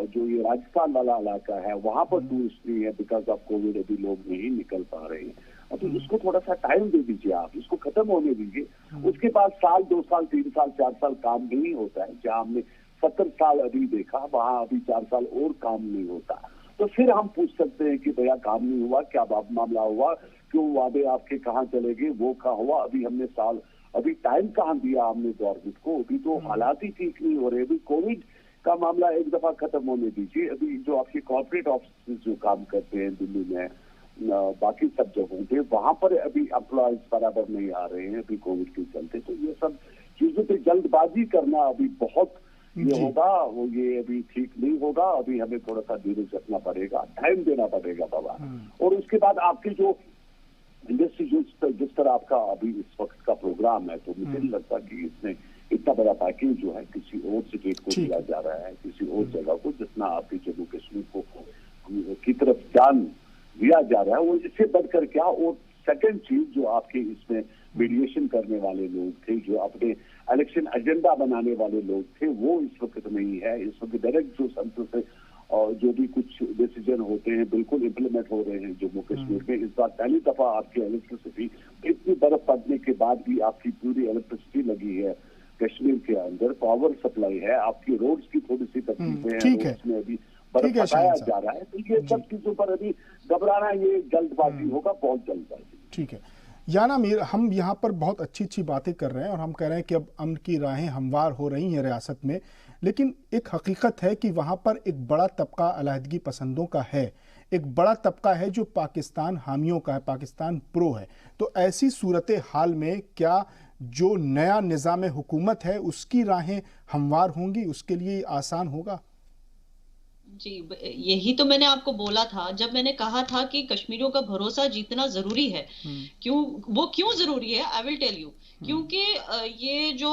जो ये राजस्थान वाला इलाका है वहां पर टूरिस्ट नहीं है बिकॉज ऑफ कोविड, अभी लोग नहीं निकल पा रहे हैं। तो इसको थोड़ा सा टाइम दे दीजिए, आप इसको खत्म होने दीजिए। उसके बाद साल 2 साल 3 साल 4 साल काम नहीं होता है, जहां हमने 70 साल अभी देखा वहां अभी 4 साल और काम नहीं होता, तो फिर हम पूछ सकते हैं कि भैया काम नहीं हुआ, क्या मामला हुआ, क्यों वादे आपके कहाँ चले गए, वो कहाँ हुआ। अभी हमने अभी टाइम कहाँ दिया हमने गवर्नमेंट को, अभी तो हालात ही ठीक नहीं हो रहे। अभी कोविड का मामला एक दफा खत्म होने दीजिए। अभी जो आपके कॉर्पोरेट ऑफिस जो काम करते हैं दिल्ली में, बाकी सब जगहों पे, वहां पर अभी एम्प्लॉयज बराबर नहीं आ रहे हैं अभी कोविड के चलते। तो ये सब चीजों पे जल्दबाजी करना अभी बहुत ये होगा, वो ये अभी ठीक नहीं होगा। अभी हमें थोड़ा सा धीरज रखना पड़ेगा, टाइम देना पड़ेगा बाबा। और उसके बाद आपकी जो इंडस्ट्री जिस तरह आपका अभी इस वक्त का प्रोग्राम है, तो मुझे नहीं लगता कि इसमें इतना बड़ा पैकेज जो है किसी और स्टेट को दिया जा रहा है, किसी और जगह को, जितना आपके जम्मू कश्मीर को की तरफ ध्यान दिया जा रहा है, वो इससे बढ़कर क्या। और सेकंड चीज जो आपके इसमें मीडिएशन करने वाले लोग थे, जो अपने इलेक्शन एजेंडा बनाने वाले लोग थे, वो इस वक्त नहीं है। इस वक्त डायरेक्ट जो संसद से और जो भी कुछ डिसीजन होते हैं बिल्कुल इम्प्लीमेंट हो रहे हैं जम्मू कश्मीर में। इस बार पहली दफा आपकी इलेक्ट्रिसिटी, इतनी बर्फ पड़ने के बाद भी आपकी पूरी इलेक्ट्रिसिटी लगी है कश्मीर के अंदर, पावर सप्लाई है, आपकी रोड्स की थोड़ी सी तकलीफें हैं, रोड्स में अभी बर्फ हटाया जा रहा है। तो ये सब चीजों पर अभी घबराना, ये जल्दबाजी होगा, बहुत जल्दबाजी। ठीक है याना मीर, हम यहाँ पर बहुत अच्छी बातें कर रहे हैं और हम कह रहे हैं कि अब अमन की राहें हमवार हो रही हैं रियासत में, लेकिन एक हकीकत है कि वहाँ पर एक बड़ा तबका अलहदगी पसंदों का है, एक बड़ा तबका है जो पाकिस्तान हामियों का है, पाकिस्तान प्रो है। तो ऐसी सूरत हाल में क्या जो नया निज़ाम हुकूमत है उसकी राहें हमवार होंगी, उसके लिए आसान होगा? जी, यही तो मैंने आपको बोला था जब मैंने कहा था कि कश्मीरियों का भरोसा जीतना जरूरी है। क्यों जरूरी है, आई विल टेल यू। क्योंकि ये जो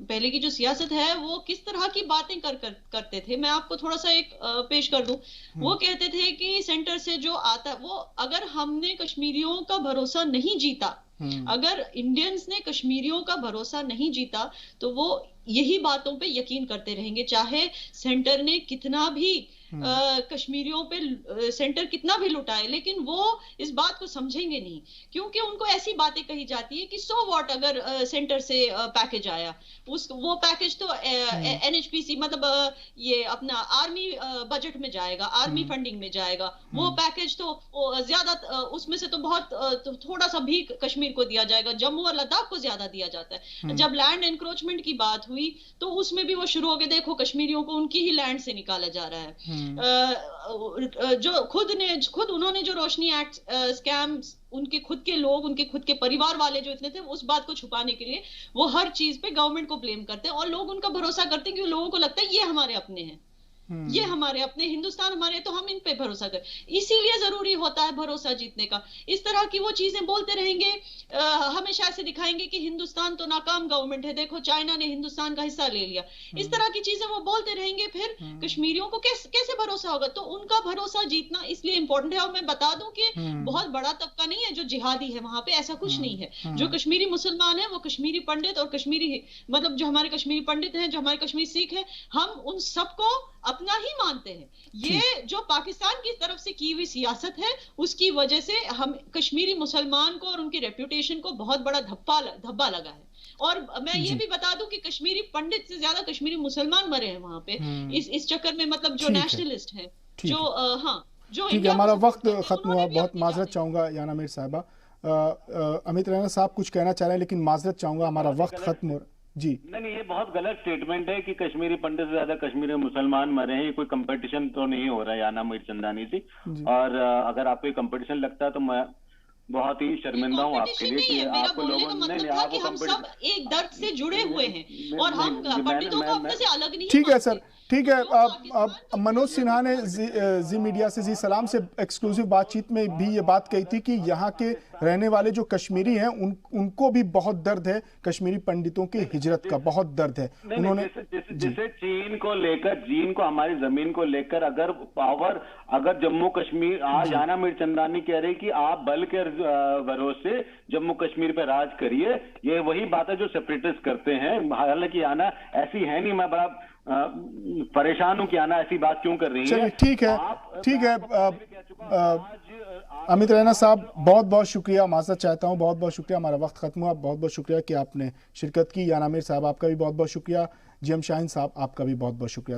पहले की जो सियासत है वो किस तरह की बातें करते थे, मैं आपको थोड़ा सा एक पेश कर दूं। वो कहते थे कि सेंटर से जो आता, वो अगर हमने कश्मीरियों का भरोसा नहीं जीता, अगर इंडियंस ने कश्मीरियों का भरोसा नहीं जीता, तो वो यही बातों पे यकीन करते रहेंगे, चाहे सेंटर ने कितना भी कश्मीरियों पे सेंटर कितना भी लुटाए, लेकिन वो इस बात को समझेंगे नहीं। क्योंकि उनको ऐसी बातें कही जाती है कि सो व्हाट अगर सेंटर से पैकेज आया, वो पैकेज तो एनएचपीसी मतलब ये अपना आर्मी बजट में जाएगा, आर्मी फंडिंग में जाएगा, वो पैकेज तो ज्यादा उसमें से तो बहुत थोड़ा सा भी कश्मीर को दिया जाएगा, जम्मू और लद्दाख को ज्यादा दिया जाता है। जब लैंड एनक्रोचमेंट की बात हुई तो उसमें भी वो शुरू हो गए, देखो कश्मीरियों को उनकी ही लैंड से निकाला जा रहा है। जो खुद उन्होंने जो रोशनी एक्ट स्कैम, उनके खुद के लोग, उनके खुद के परिवार वाले जो इतने थे, उस बात को छुपाने के लिए वो हर चीज पे गवर्नमेंट को ब्लेम करते हैं और लोग उनका भरोसा करते हैं, क्योंकि लोगों को लगता है ये हमारे अपने हैं, ये हमारे अपने हिंदुस्तान हमारे, तो हम इन पे भरोसा करें। इसीलिए जरूरी होता है भरोसा जीतने का। इस तरह की वो चीजें बोलते रहेंगे, हमेशा ऐसे दिखाएंगे कि हिंदुस्तान तो नाकाम गवर्नमेंट है, देखो चाइना ने हिंदुस्तान का हिस्सा ले लिया, इस तरह की चीजें वो बोलते रहेंगे, फिर कश्मीरियों को कैसे भरोसा होगा? तो उनका भरोसा जीतना इसलिए इंपॉर्टेंट है। और मैं बता दूं कि बहुत बड़ा तबका नहीं है जो जिहादी है वहां पे, ऐसा कुछ नहीं है। जो कश्मीरी मुसलमान है, वो कश्मीरी पंडित और कश्मीरी मतलब जो हमारे कश्मीरी पंडित हैं, जो हमारे कश्मीरी सिख है, हम उन सबको अपना ही मानते हैं। ये जो पाकिस्तान की तरफ से की हुई सियासत है, उसकी वजह से हम कश्मीरी मुसलमान को और उनकी रेप्यूटेशन को बहुत बड़ा धब्बा लगा है। और मैं ये भी बता दूं कि कश्मीरी पंडित से ज्यादा कश्मीरी मुसलमान मरे हैं वहां पे इस चक्कर में, मतलब जो नेशनलिस्ट है, जो जो ठीक है, हमारा वक्त खत्म हुआ। बहुत माजरत चाहूंगा याना मीर साहिबा। अमित रैना साहब कुछ कहना चाह रहे हैं, लेकिन माजरत चाहूंगा, हमारा वक्त खत्म हो। जी नहीं, ये बहुत गलत स्टेटमेंट है कि कश्मीरी पंडित से ज्यादा कश्मीरी मुसलमान मरे हैं। ये कोई कंपटीशन तो नहीं हो रहा है याना मीर चंदानी जी। और अगर आपको कंपटीशन लगता है तो बहुत ही शर्मिंदा हूँ आपके लिए कि मेरा आपको बोलने लोगों का ने मतलब था कि हम सब एक दर्द से जुड़े हुए हैं और हम पंडितों को अपने से अलग नहीं ठीक है सर, मानते। ठीक है। अब मनोज सिन्हा ने जी मीडिया से, जी सलाम से एक्सक्लूसिव बातचीत में भी ये बात कही थी कि यहाँ के रहने वाले जो कश्मीरी हैं उनको भी बहुत दर्द है, कश्मीरी पंडितों की हिजरत का बहुत दर्द है। उन्होंने जैसे चीन को लेकर, चीन को हमारी जमीन को लेकर अगर पावर, अगर जम्मू कश्मीर, आज आना मीरचंदानी कह रहे कि आप बल के भरोसे जम्मू कश्मीर पे राज करिए, ये वही बात है जो सेपरेटिस्ट करते हैं। हालांकि आना ऐसी है नहीं, मैं बड़ा परेशान हूं कि आना ऐसी बात क्यों कर रही है। ठीक है, ठीक है। अमित रैना साहब, बहुत बहुत शुक्रिया, माजरत चाहता हूं, बहुत बहुत शुक्रिया, हमारा वक्त खत्म हुआ। बहुत बहुत शुक्रिया कि आपने शिरकत की। यान आमिर साहब आपका भी बहुत बहुत शुक्रिया। जीएम शाहीन साहब आपका भी बहुत बहुत शुक्रिया।